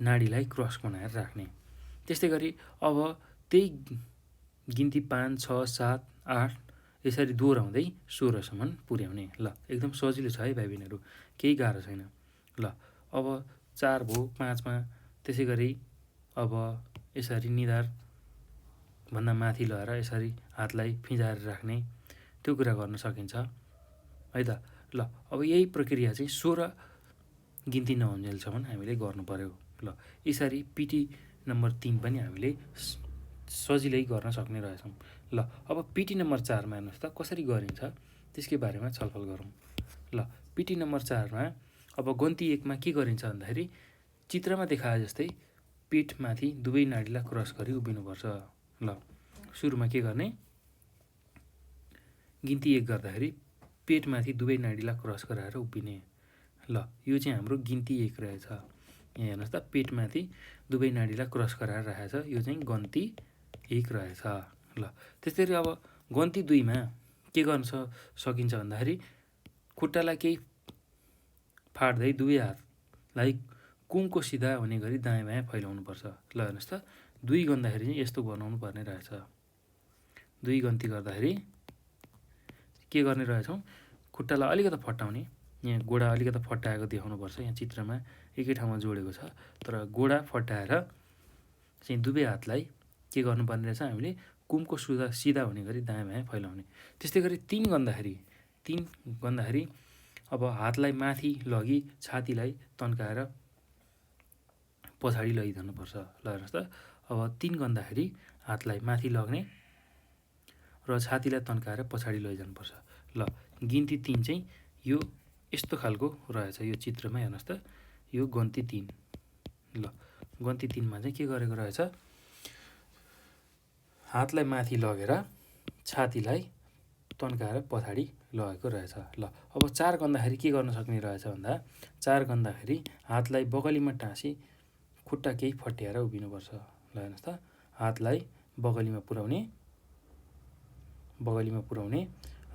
नाडीलाई क्रस बनाएर राख्ने। त्यस्तै गरी अब त्यही गिन्ती 5, 6, 7, 8 यसरी दोहोऱ्याउँदै 16सम्म पुर्याउने। ल एकदम सजिलो छ है भाइ बहिनीहरू, केही गाह्रो छैन। ल अब 4 भयो, 5मा त्यसै गरी अब यसरी निधारभन्दा माथि लगाएर यसरी हातलाई फिँजाएर राख्ने, त्यो कुरा गर्न सकिन्छ है त। ल अब यही प्रक्रिया चाहिँ 16 गिन्ती नहुन्जेलसम्म हामीले गर्नु पर्यो। ल यसरी पिटी नम्बर 3 पनि हामीले सजिलै गर्न सक्ने रहेछौँ। ल अब पिटी नम्बर 4मा हेर्नुहोस् त कसरी गरिन्छ त्यसकै बारेमा छलफल गरौँ। ल पिटी नम्बर 4मा अब गन्ती 1मा के गरिन्छ भन्दाखेरि चित्रमा देखाए जस्तै पेटमाथि दुवै नाडीलाई क्रस गरी उभिनुपर्छ। ल सुरुमा के गर्ने, गिन्ती 1 गर्दाखेरि पेटमाथि दुवै नाडीलाई क्रस गराएर उभिने। ल यो चाहिँ हाम्रो गिन्ती 1 रहेछ। यहाँ हेर्नुहोस् त, पेटमाथि दुवै नाडीलाई क्रस गराएर राखेको छ, यो चाहिँ गन्ती 1 रहेछ। ल त्यस्तै गरी अब गन्ती 2मा के गर्न सकिन्छ भन्दाखेरि खुट्टालाई केही फाट्दै दुवै हातलाई कुमको सिधा हुने गरी दायाँ बायाँ फैलाउनुपर्छ। ल हेर्नुहोस् त, 2 गन्दाखेरि चाहिँ यस्तो बनाउनु पर्ने रहेछ। 2 गन्ती गर्दाखेरि के गर्ने रहेछौँ, खुट्टालाई अलिकति फट्टाउने, यहाँ गोडा अलिकति फट्टाएको देखाउनुपर्छ। यहाँ चित्रमा एकै ठाउँमा जोडेको छ, तर गोडा फट्टाएर चाहिँ दुवै हातलाई के गर्नुपर्ने रहेछ हामीले कुमको सिधा हुने गरी दायाँ बायाँ फैलाउने। त्यस्तै गरी तिन गन्दाखेरि अब हातलाई माथि लगी छातीलाई तन्काएर पछाडि लैजानुपर्छ। ल हेर्नुहोस् त, अब तिन गन्दाखेरि हातलाई माथि लग्ने र छातीलाई तन्काएर पछाडि लैजानुपर्छ। ल गिन्ती 3 चाहिँ यो यस्तो खालको रहेछ। यो चित्रमा हेर्नुहोस् त, यो गन्ती 3। ल गन्ती 3मा चाहिँ के गरेको रहेछ, हातलाई माथि लगेर छातीलाई तन्काएर पछाडि लगेको रहेछ। ल अब 4 गन्दाखेरि के गर्न सक्ने रहेछ भन्दा, 4 गन्दाखेरि हातलाई बगलीमा टाँसी खुट्टा केही फट्याएर उभिनुपर्छ। ल हेर्नुहोस् त, हातलाई बगलीमा पुर्याउने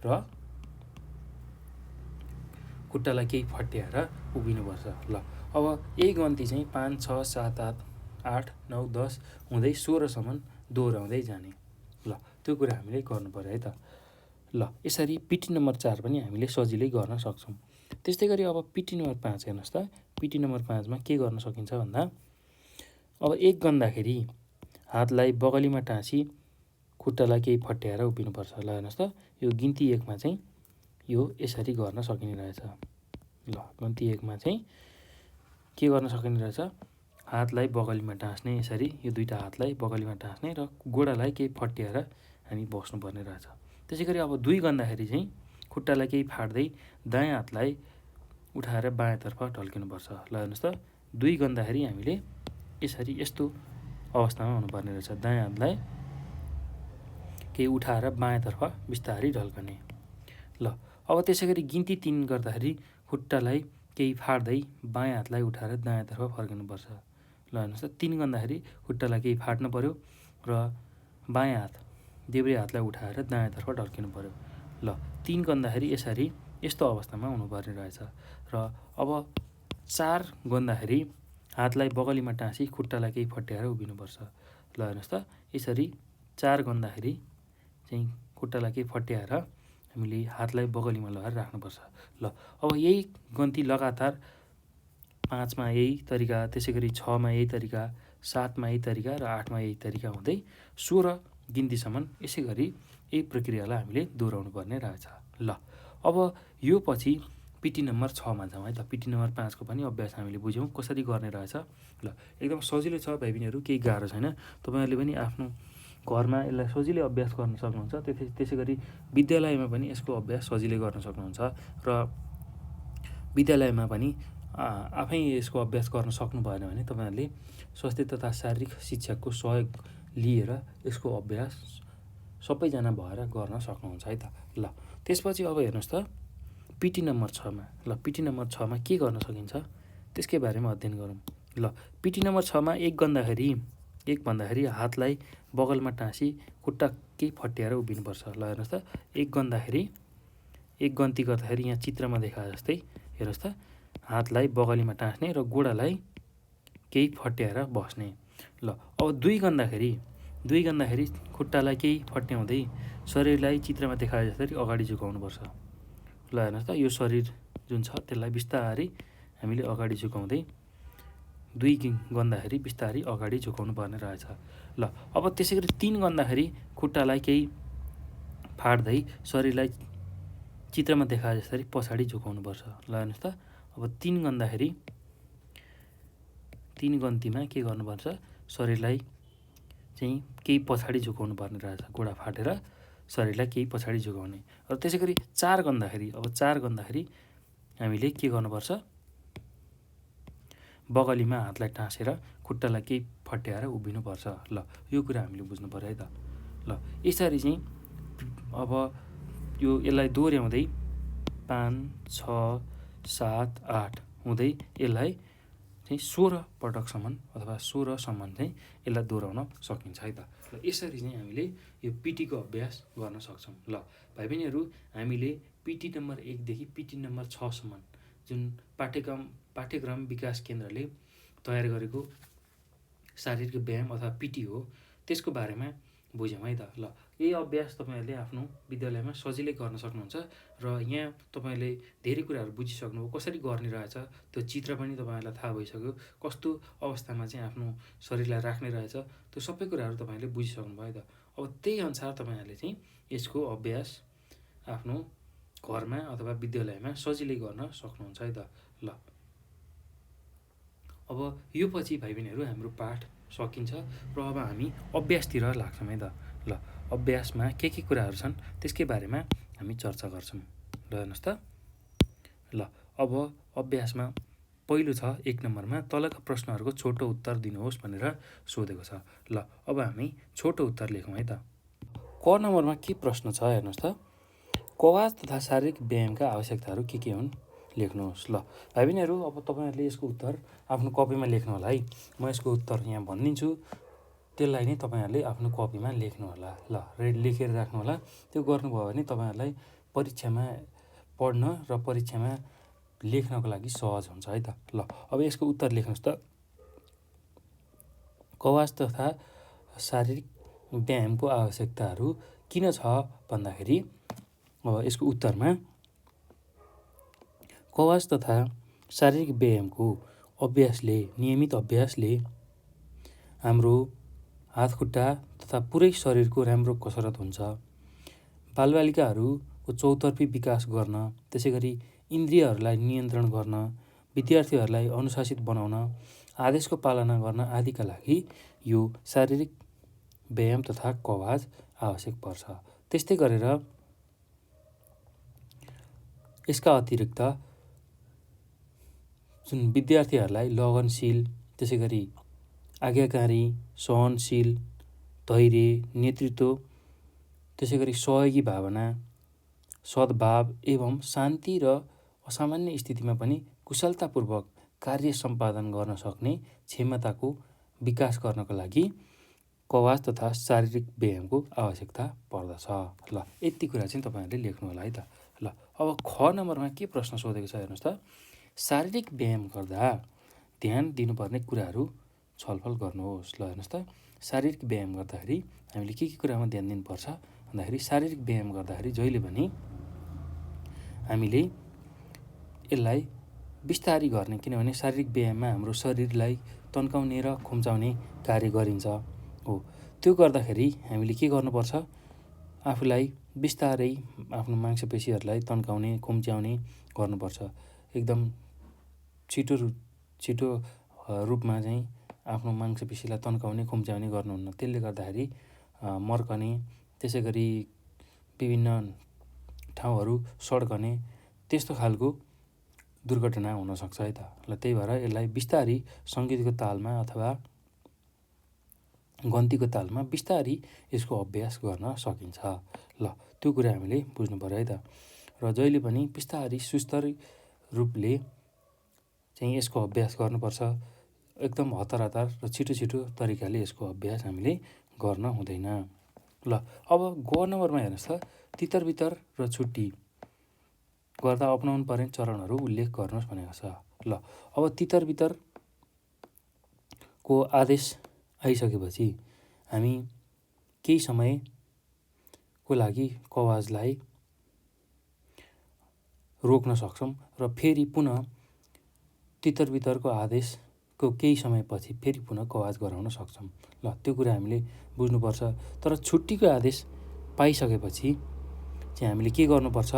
र खुट्टालाई केही फट्याएर उभिनुपर्छ। ल अब यही गन्ती चाहिँ 5, 6, 7, 8, 9, 10 हुँदै 16सम्म दोहोऱ्याउँदै जाने। ल त्यो कुरा हामीले गर्नु पऱ्यो है त। ल यसरी पिटी नम्बर 4 पनि हामीले सजिलै गर्न सक्छौँ। त्यस्तै गरी अब पिटी नम्बर 5 हेर्नुहोस् त, पिटी नम्बर 5मा के गर्न सकिन्छ भन्दा, अब 1 गन्दाखेरि हातलाई बगलीमा टाँसी खुट्टालाई केही फट्याएर उभिनुपर्छ। ल हेर्नुहोस् त, यो गिन्ती 1मा चाहिँ यो यसरी गर्न सकिने रहेछ। ल गन्ती 1मा चाहिँ के गर्न सकिने रहेछ, हातलाई बगलीमा टाँस्ने, यसरी यो दुईवटा हातलाई बगलीमा टाँस्ने र गोडालाई केही फट्याएर हामी बस्नुपर्ने रहेछ। त्यसै गरी अब 2 गन्दाखेरि चाहिँ खुट्टालाई केही फाट्दै दायाँ हातलाई उठाएर बायाँतर्फ ढल्किनुपर्छ। ल हेर्नुहोस् त, 2 गन्दाखेरि हामीले यसरी यस्तो अवस्थामा हुनुपर्ने रहेछ। दायाँ हातलाई केही उठाएर बायाँतर्फ बिस्तारै ढल्कने। ल अब त्यसै गरी गिन्ती 3 गर्दाखेरि खुट्टालाई केही फाट्दै बायाँ हातलाई उठाएर दायाँतर्फ फर्किनुपर्छ। ल हेर्नुहोस् त, 3 गन्दाखेरि खुट्टालाई केही फाट्नु पऱ्यो र बायाँ हात देब्रे हातलाई उठाएर दायाँतर्फ ढल्किनु पऱ्यो। ल 3 गन्दाखेरि यसरी यस्तो अवस्थामा हुनुपर्ने रहेछ। र अब 4 गन्दाखेरि हातलाई बगलीमा टाँसी खुट्टालाई केही फट्याएर उभिनुपर्छ। ल हेर्नुहोस् त, यसरी 4 गन्दाखेरि चाहिँ खुट्टालाई केही फट्याएर हामीले हातलाई बगलीमा लगाएर राख्नुपर्छ। ल अब यही गन्ती लगातार 5मा यही तरिका, त्यसै गरी 6मा यही तरिका, 7मा यही तरिका र 8मा यही तरिका हुँदै 16 गिन्तीसम्म यसै गरी यही प्रक्रियालाई हामीले दोहोऱ्याउनु पर्ने रहेछ। ल अब यो पछि पिटी नम्बर 6मा जाउँ है त। पिटी नम्बर 5को पनि अभ्यास हामीले बुझ्यौँ कसरी गर्ने रहेछ। ल एकदम सजिलो छ भाइ बहिनीहरू, केही गाह्रो छैन। तपाईँहरूले पनि आफ्नो घरमा यसलाई सजिलै अभ्यास गर्न सक्नुहुन्छ। त्यसै गरी विद्यालयमा पनि यसको अभ्यास सजिलै गर्न सक्नुहुन्छ र विद्यालयमा पनि आफै यसको अभ्यास गर्न सक्नु भएन भने तपाईँहरूले स्वास्थ्य तथा शारीरिक शिक्षकको सहयोग लिएर यसको अभ्यास सबैजना भएर गर्न सक्नुहुन्छ है त। ल त्यसपछि अब हेर्नुहोस् त, पिटी नम्बर 6मा, ल पिटी नम्बर 6मा के गर्न सकिन्छ त्यसकै बारेमा अध्ययन गरौँ। ल पिटी नम्बर 6मा 1 भन्दाखेरि हातलाई बगलमा टाँसी खुट्टा केही फट्याएर उभिनुपर्छ। ल हेर्नुहोस् त, 1 गन्ती गर्दाखेरि यहाँ चित्रमा देखाए जस्तै हेर्नुहोस् त, हातलाई बगलीमा टाँस्ने र गोडालाई केही फट्याएर बस्ने। ल अब 2 गन्दाखेरि खुट्टालाई केही फट्याउँदै शरीरलाई चित्रमा देखाए जसरी अगाडि झुकाउनुपर्छ। ल हेर्नुहोस् त, यो शरीर जुन छ त्यसलाई बिस्तारै हामीले अगाडि झुकाउँदै 2 गन्दाखेरि बिस्तारै अगाडि झुकाउनु पर्ने रहेछ। ल अब त्यसै गरी 3 गन्दाखेरि खुट्टालाई केही फाट्दै शरीरलाई चित्रमा देखाए जसरी पछाडि झुकाउनुपर्छ। ल हेर्नुहोस् त, अब 3 गन्तीमा के गर्नुपर्छ, शरीरलाई चाहिँ केही पछाडि झुकाउनु पर्ने रहेछ। गोडा फाटेर शरीरलाई केही पछाडि झुकाउने। र त्यसै गरी 4 गन्दाखेरि हामीले के गर्नुपर्छ, बगलीमा हातलाई टाँसेर खुट्टालाई केही फट्याएर उभिनुपर्छ। ल यो कुरा हामीले बुझ्नु पऱ्यो है त। ल यसरी चाहिँ अब यसलाई दोहोऱ्याउँदै 5, 6, 7, 8 हुँदै यसलाई चाहिँ 16 पटकसम्म अथवा 16सम्म चाहिँ यसलाई दोहोऱ्याउन सकिन्छ है त। र यसरी चाहिँ हामीले यो पिटीको अभ्यास गर्न सक्छौँ। ल भाइ बहिनीहरू, हामीले पिटी नम्बर 1 देखि पिटी नम्बर 6सम्म जुन पाठ्यक्रम विकास केन्द्रले तयार गरेको शारीरिक व्यायाम अथवा पिटी हो त्यसको बारेमा बुझ्यौँ है त। ल यही अभ्यास तपाईँहरूले आफ्नो विद्यालयमा सजिलै गर्न सक्नुहुन्छ र यहाँ तपाईँहरूले धेरै कुराहरू बुझिसक्नुभयो कसरी गर्ने रहेछ त्यो चित्र पनि तपाईँहरूलाई थाहा भइसक्यो कस्तो अवस्थामा चाहिँ आफ्नो शरीरलाई राख्ने रहेछ त्यो सबै कुराहरू तपाईँहरूले बुझिसक्नुभयो त अब त्यही अनुसार तपाईँहरूले चाहिँ यसको अभ्यास आफ्नो घरमा अथवा विद्यालयमा सजिलै गर्न सक्नुहुन्छ है त ल अब यो पछि भाइ बहिनीहरू हाम्रो पाठ सकिन्छ र अब हामी अभ्यासतिर लाग्छौँ है त ल अभ्यासमा के कुराहरू छन् त्यसकै बारेमा हामी चर्चा गर्छौँ ल हेर्नुहोस् त ल अब अभ्यासमा पहिलो छ 1 नम्बरमा तलका प्रश्नहरूको छोटो उत्तर दिनुहोस् भनेर सोधेको छ ल अब हामी छोटो उत्तर लेखौँ है त क नम्बरमा के प्रश्न छ हेर्नुहोस् त कवाज तथा शारीरिक व्यायामका आवश्यकताहरू के हुन् लेख्नुहोस् ल भाइ बहिनीहरू अब तपाईँहरूले यसको उत्तर आफ्नो कपीमा लेख्नु होला है म यसको उत्तर यहाँ भनिदिन्छु त्यसलाई नै तपाईँहरूले आफ्नो कपीमा लेख्नु होला ल लेखेर राख्नु होला त्यो गर्नुभयो भने तपाईँहरूलाई परीक्षामा पढ्न र परीक्षामा लेख्नको लागि सहज हुन्छ है त ल अब यसको उत्तर लेख्नुहोस् त कवाज तथा शारीरिक व्यायामको आवश्यकताहरू किन छ भन्दाखेरि अब यसको उत्तरमा कवाज तथा शारीरिक व्यायामको अभ्यासले नियमित अभ्यासले हाम्रो हात खुट्टा तथा पुरै शरीरको राम्रो कसरत हुन्छ बालबालिकाहरूको चौतर्फी विकास गर्न त्यसै गरी इन्द्रियहरूलाई नियन्त्रण गर्न विद्यार्थीहरूलाई अनुशासित बनाउन आदेशको पालना गर्न आदिका लागि यो शारीरिक व्यायाम तथा कवाज आवश्यक पर्छ त्यस्तै गरेर यसका अतिरिक्त जुन विद्यार्थीहरूलाई लगनशील त्यसै गरी आज्ञाकारी सहनशील धैर्य नेतृत्व त्यसै गरी सहयोगी भावना सद्भाव एवं शान्ति र असामान्य स्थितिमा पनि कुशलतापूर्वक कार्य सम्पादन गर्न सक्ने क्षमताको विकास गर्नको लागि कवाज तथा शारीरिक व्यायामको आवश्यकता पर्दछ ल यति कुरा चाहिँ तपाईँहरूले लेख्नु होला है त ल अब ख नम्बरमा के प्रश्न सोधेको छ हेर्नुहोस् त शारीरिक व्यायाम गर्दा ध्यान दिनुपर्ने कुराहरू छलफल गर्नुहोस् ल हेर्नुहोस् त शारीरिक व्यायाम गर्दाखेरि हामीले के कुरामा ध्यान दिनुपर्छ भन्दाखेरि शारीरिक व्यायाम गर्दाखेरि जहिले पनि हामीले यसलाई बिस्तारी गर्ने किनभने शारीरिक व्यायाममा हाम्रो शरीरलाई तन्काउने र खुम्चाउने कार्य गरिन्छ हो त्यो गर्दाखेरि हामीले के गर्नुपर्छ आफूलाई बिस्तारै आफ्नो मांसपेशीहरूलाई तन्काउने खुम्च्याउने गर्नुपर्छ एकदम छिटो रूपमा चाहिँ आफ्नो मांसपेशीलाई तन्काउने खुम्च्याउने गर्नुहुन्न त्यसले गर्दाखेरि मर्कने त्यसै गरी विभिन्न ठाउँहरू सड्कने त्यस्तो खालको दुर्घटना हुनसक्छ है त ल त्यही भएर यसलाई बिस्तारी सङ्गीतको तालमा अथवा गन्तीको तालमा बिस्तारी यसको अभ्यास गर्न सकिन्छ ल त्यो कुरा हामीले बुझ्नु पर्यो है त र जहिले पनि बिस्तारी सुस्तरी रूपले चाहिँ यसको अभ्यास गर्नुपर्छ एकदम हतार र छिटो तरिकाले यसको अभ्यास हामीले गर्न हुँदैन ल अब ग नम्बरमा हेर्नुहोस् त तितर र छुट्टी गर्दा अपनाउनु पर्ने चरणहरू उल्लेख गर्नुहोस् भनेको छ ल अब तितर आदेश आइसकेपछि हामी केही समयको लागि कवाजलाई रोक्न सक्छौँ र फेरि पुनः तितर आदेशको केही समयपछि फेरि पुनः कवाज गराउन सक्छौँ ल त्यो कुरा हामीले बुझ्नुपर्छ तर छुट्टीको आदेश पाइसकेपछि चाहिँ हामीले के गर्नुपर्छ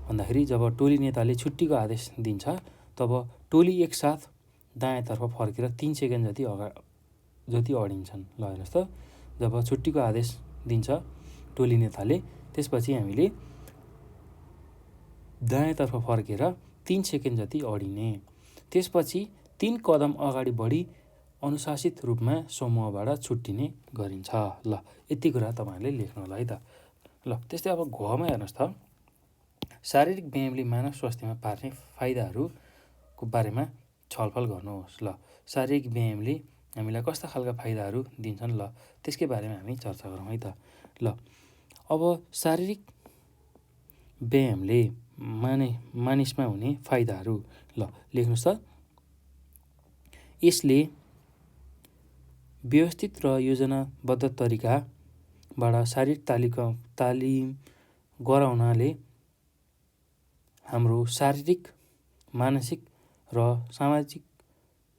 भन्दाखेरि जब टोली नेताले छुट्टीको आदेश दिन्छ तब टोली एकसाथ दायाँतर्फ फर्केर 3 सेकेन्ड जति अडिन्छन् ल हेर्नुहोस् त जब छुट्टीको आदेश दिन्छ टोली नेताले त्यसपछि हामीले दायाँतर्फ फर्केर 3 सेकेन्ड जति अडिने त्यसपछि 3 कदम अगाडि बढी अनुशासित रूपमा समूहबाट छुट्टिने गरिन्छ ल यति कुरा तपाईँहरूले लेख्नु होला है त ल त्यस्तै अब घमा हेर्नुहोस् त शारीरिक व्यायामले मानव स्वास्थ्यमा पार्ने फाइदाहरूको बारेमा छलफल गर्नुहोस् ल शारीरिक व्यायामले हामीलाई कस्ता खालका फाइदाहरू दिन्छन् ल त्यसकै बारेमा हामी चर्चा गरौँ है त ल अब शारीरिक व्यायामले मानिसमा हुने फाइदाहरू ल लेख्नुहोस् त यसले व्यवस्थित र योजनाबद्ध तरिका शारीरिक तालिम गराउनाले हाम्रो शारीरिक, मानसिक र सामाजिक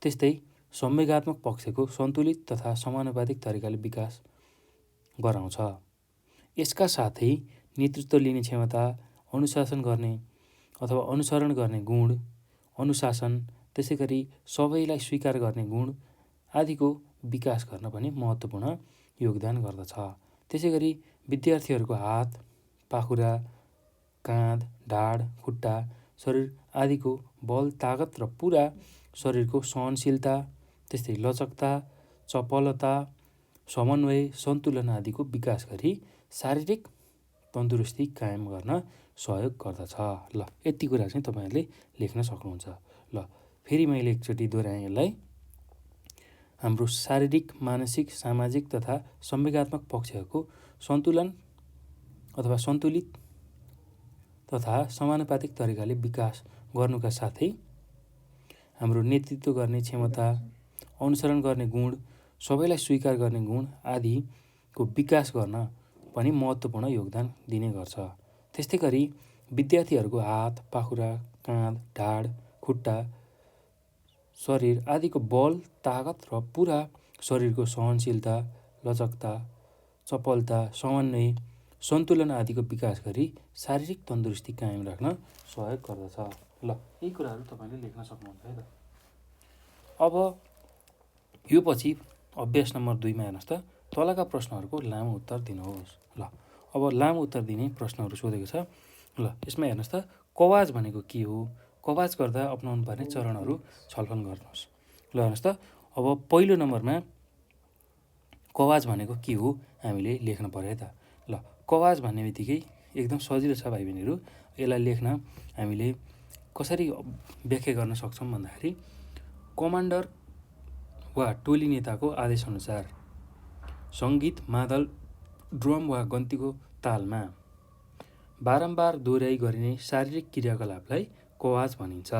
त्यस्तै संवेगात्मक पक्षको सन्तुलित तथा समानुपातिक तरिकाले विकास गराउँछ। यसका साथै नेतृत्व लिने क्षमता, अनुशासन गर्ने अथवा अनुसरण गर्ने गुण, अनुशासन, त्यसै गरी सबैलाई स्वीकार गर्ने गुण आदिको विकास गर्न पनि महत्त्वपूर्ण योगदान गर्दछ। त्यसै गरी विद्यार्थीहरूको हात, पाखुरा, काँध, ढाड, खुट्टा, शरीर आदिको बल, तागत र पुरा शरीरको सहनशीलता, त्यस्तै लचकता, चपलता, समन्वय, सन्तुलन आदिको विकास गरी शारीरिक तन्दुरुस्ती कायम गर्न सहयोग गर्दछ। ल यति कुरा चाहिँ तपाईँहरूले लेख्न सक्नुहुन्छ। ल फेरि मैले एकचोटि दोहोऱ्याएँ यसलाई। हाम्रो शारीरिक, मानसिक, सामाजिक तथा संवेगात्मक पक्षहरूको सन्तुलन अथवा सन्तुलित तथा समानुपातिक तरिकाले विकास गर्नुका साथै हाम्रो नेतृत्व गर्ने क्षमता, अनुसरण गर्ने गुण, सबैलाई स्वीकार गर्ने गुण आदिको विकास गर्न पनि महत्त्वपूर्ण योगदान दिने गर्छ। त्यस्तै गरी विद्यार्थीहरूको हात, पाखुरा, काँध, ढाड, खुट्टा, शरीर आदिको बल, तागत र पुरा शरीरको सहनशीलता, लचकता, चपलता, समन्वय, सन्तुलन आदिको विकास गरी शारीरिक तन्दुरुस्ती कायम राख्न सहयोग गर्दछ। ल यी कुराहरू तपाईँले लेख्न सक्नुहुन्छ है त। अब यो पछि अभ्यास नम्बर 2मा हेर्नुहोस् त, तलका प्रश्नहरूको लामो उत्तर दिनुहोस्। ल अब लामो उत्तर दिने प्रश्नहरू सोधेको छ। ल यसमा हेर्नुहोस् त, कवाज भनेको के हो, कवाज गर्दा अपनाउनु पर्ने चरणहरू छलफल गर्नुहोस्। ल हेर्नुहोस् त, अब पहिलो नम्बरमा कवाज भनेको के हो हामीले लेख्न पर्यो है त। ल कवाज भन्ने बित्तिकै एकदम सजिलो छ भाइ बहिनीहरू। यसलाई लेख्न हामीले कसरी व्याख्या गर्न सक्छौँ भन्दाखेरि, कमान्डर वा टोली नेताको आदेशअनुसार सङ्गीत, मादल, ड्रम वा गन्तीको तालमा बारम्बार दोहोऱ्याइ गरिने शारीरिक क्रियाकलापलाई कवाज भनिन्छ।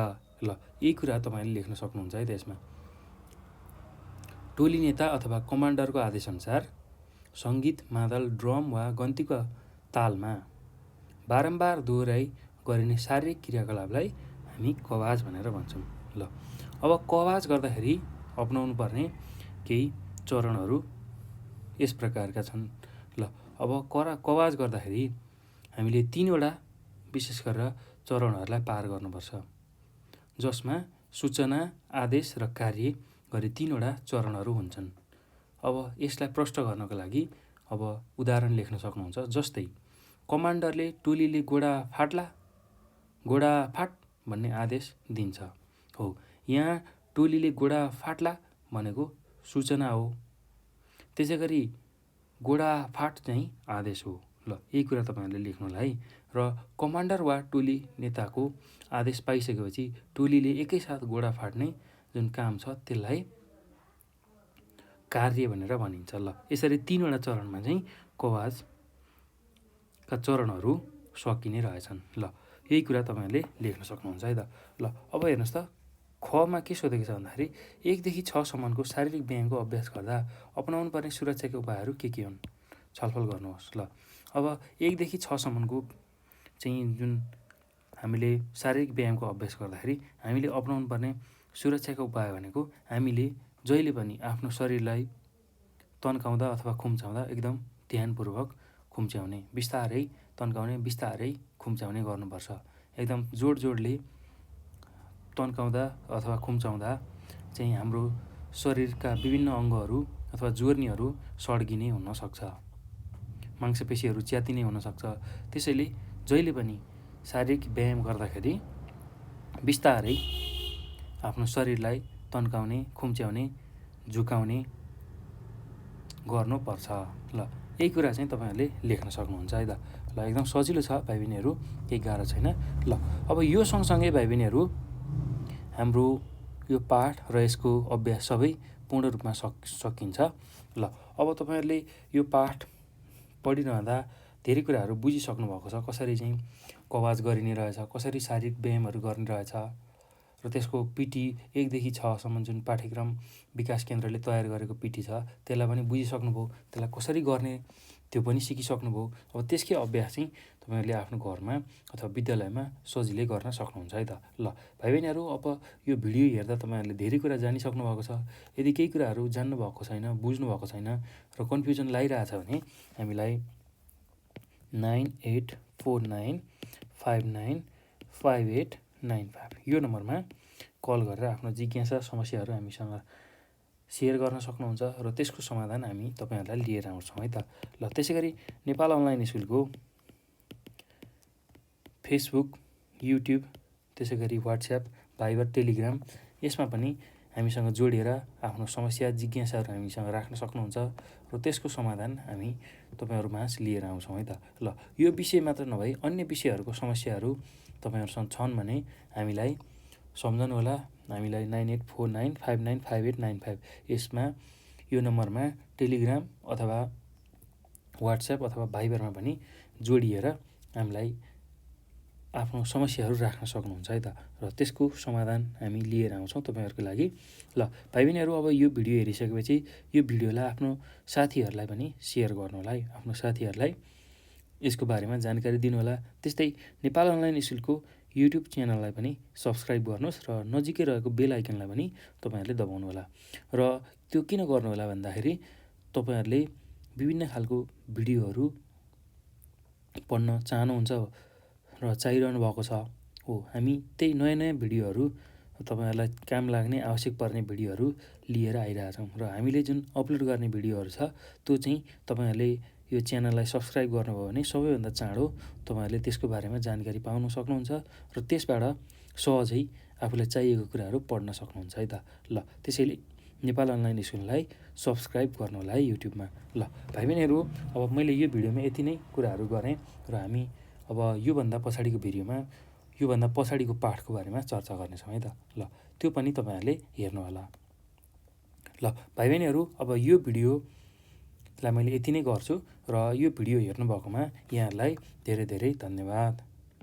ल यी कुरा तपाईँले लेख्न सक्नुहुन्छ है त। यसमा टोली नेता अथवा कमान्डरको आदेशअनुसार सङ्गीत, मादल, ड्रम वा गन्तीको तालमा बारम्बार दोहोऱ्याइ गरिने शारीरिक क्रियाकलापलाई हामी कवाज भनेर भन्छौँ। ल अब कवाज गर्दाखेरि अपनाउनु पर्ने केही चरणहरू यस प्रकारका छन्। ल अब कवाज गर्दाखेरि हामीले 3वटा विशेष गरेर चरणहरूलाई पार गर्नुपर्छ, जसमा सूचना, आदेश र कार्य गरी 3वटा चरणहरू हुन्छन्। अब यसलाई प्रष्ट गर्नको लागि अब उदाहरण लेख्न सक्नुहुन्छ। जस्तै कमान्डरले टोलीले गोडा फाट भन्ने आदेश दिन्छ। हो, यहाँ टोलीले गोडा फाट्ला भनेको सूचना हो। त्यसै गरी गोडा फाट चाहिँ आदेश हो। ल यही कुरा तपाईँहरूले लेख्नु होला है। र कमान्डर वा टोली नेताको आदेश पाइसकेपछि टोलीले एकैसाथ गोडा फाट्ने जुन काम छ त्यसलाई कार्य भनेर भनिन्छ। ल यसरी 3वटा चरणमा चाहिँ कवाजका चरणहरू सकिने रहेछन्। ल यही कुरा तपाईँहरूले लेख्न सक्नुहुन्छ है त। ल अब हेर्नुहोस् त, खमा के सोधेको छ भन्दाखेरि 1 देखि 6 सम्मको शारीरिक व्यायामको अभ्यास गर्दा अपनाउनु पर्ने सुरक्षाका उपायहरू के हुन्, छलफल गर्नुहोस्। ल अब 1 देखि 6 सम्मको चाहिँ जुन हामीले शारीरिक व्यायामको अभ्यास गर्दाखेरि हामीले अपनाउनु पर्ने सुरक्षाका उपाय भनेको, हामीले जहिले पनि आफ्नो शरीरलाई तन्काउँदा अथवा खुम्चाउँदा एकदम ध्यानपूर्वक खुम्च्याउने, बिस्तारै तन्काउने, बिस्तारै खुम्च्याउने गर्नुपर्छ। एकदम जोडले तन्काउँदा अथवा खुम्चाउँदा चाहिँ हाम्रो शरीरका विभिन्न अङ्गहरू अथवा जोर्नीहरू सड्किने हुनसक्छ, मांसपेशीहरू च्यातिने हुनसक्छ। त्यसैले जहिले पनि शारीरिक व्यायाम गर्दाखेरि बिस्तारै आफ्नो शरीरलाई तन्काउने, खुम्च्याउने, झुकाउने गर्नुपर्छ। ल यही कुरा चाहिँ तपाईँहरूले लेख्न सक्नुहुन्छ है त। ल एकदम सजिलो छ भाइ बहिनीहरू, केही गाह्रो छैन। ल अब यो सँगसँगै भाइ बहिनीहरू हाम्रो यो पाठ र यसको अभ्यास सबै पूर्ण रूपमा सकिन्छ। ल अब तपाईँहरूले यो पाठ पढिरहँदा धेरै कुराहरू बुझिसक्नु भएको छ, कसरी चाहिँ कवाज गरिने रहेछ, कसरी शारीरिक व्यायामहरू गर्ने रहेछ र त्यसको पिटी 1 देखि 6 सम्म जुन पाठ्यक्रम विकास केन्द्रले तयार गरेको पिटी छ त्यसलाई पनि बुझिसक्नुभयो, त्यसलाई कसरी गर्ने त्यो पनि सिकिसक्नुभयो। अब त्यसकै अभ्यास चाहिँ तपाईँहरूले आफ्नो घरमा अथवा विद्यालयमा सजिलै गर्न सक्नुहुन्छ है त। ल भाइ बहिनीहरू, अब यो भिडियो हेर्दा तपाईँहरूले धेरै कुरा जानिसक्नु भएको छ। यदि केही कुराहरू जान्नुभएको छैन, बुझ्नुभएको छैन र कन्फ्युजन लागिरहेछ भने हामीलाई 9849595895 यो नम्बरमा कल गरेर आफ्नो जिज्ञासा समस्याहरू हामीसँग सेयर गर्न सक्नुहुन्छ र त्यसको समाधान हामी तपाईँहरूलाई लिएर आउँछौँ है त। ल त्यसै गरी नेपाल अनलाइन स्कुलको फेसबुक, युट्युब, त्यसै गरी वाट्सएप, भाइबर, टेलिग्राम यसमा पनि हामीसँग जोडिएर आफ्नो समस्या जिज्ञासाहरू हामीसँग राख्न सक्नुहुन्छ र त्यसको समाधान हामी तपाईँहरूमाझ लिएर आउँछौँ है त। ल यो विषय मात्र नभई अन्य विषयहरूको समस्याहरू तपाईँहरूसँग छन् भने हामीलाई सम्झनुहोला। हामीलाई 9849595895 यसमा यो नम्बरमा टेलिग्राम अथवा वाट्सएप अथवा भाइबरमा पनि जोडिएर हामीलाई आफ्नो समस्याहरू राख्न सक्नुहुन्छ है त र त्यसको समाधान हामी लिएर आउँछौँ तपाईँहरूको लागि। ल भाइ बहिनीहरू, अब यो भिडियो हेरिसकेपछि यो भिडियोलाई आफ्नो साथीहरूलाई पनि सेयर गर्नु होला है। आफ्नो साथीहरूलाई यसको बारेमा जानकारी दिनुहोला। त्यस्तै नेपाल अनलाइन स्कुलको युट्युब च्यानललाई पनि सब्सक्राइब गर्नुहोस् र नजिकै रहेको बेल आइकनलाई पनि तपाईँहरूले दबाउनु होला। र त्यो किन गर्नु होला भन्दाखेरि तपाईँहरूले विभिन्न खालको भिडियोहरू पढ्न चाहनुहुन्छ र चाहिरहनु भएको छ हो। हामी त्यही नयाँ नयाँ भिडियोहरू तपाईँहरूलाई काम लाग्ने आवश्यक पर्ने भिडियोहरू लिएर आइरहेछौँ र हामीले जुन अपलोड गर्ने भिडियोहरू छ त्यो चाहिँ तपाईँहरूले यो च्यानललाई सब्सक्राइब गर्नुभयो भने सबैभन्दा चाँडो तपाईँहरूले त्यसको बारेमा जानकारी पाउन सक्नुहुन्छ र त्यसबाट सहजै आफूलाई चाहिएको कुराहरू पढ्न सक्नुहुन्छ है त। ल त्यसैले नेपाल अनलाइन स्कुललाई सब्सक्राइब गर्नु होला है युट्युबमा। ल भाइ बहिनीहरू, अब मैले यो भिडियोमा यति नै कुराहरू गरेँ र हामी अब योभन्दा पछाडिको भिडियोमा योभन्दा पछाडिको पाठको बारेमा चर्चा गर्नेछौँ है त। ल त्यो पनि तपाईँहरूले हेर्नुहोला। ल भाइ बहिनीहरू, अब यो भिडियोलाई मैले यति नै गर्छु र यो भिडियो हेर्नुभएकोमा यहाँहरूलाई धेरै धेरै धन्यवाद।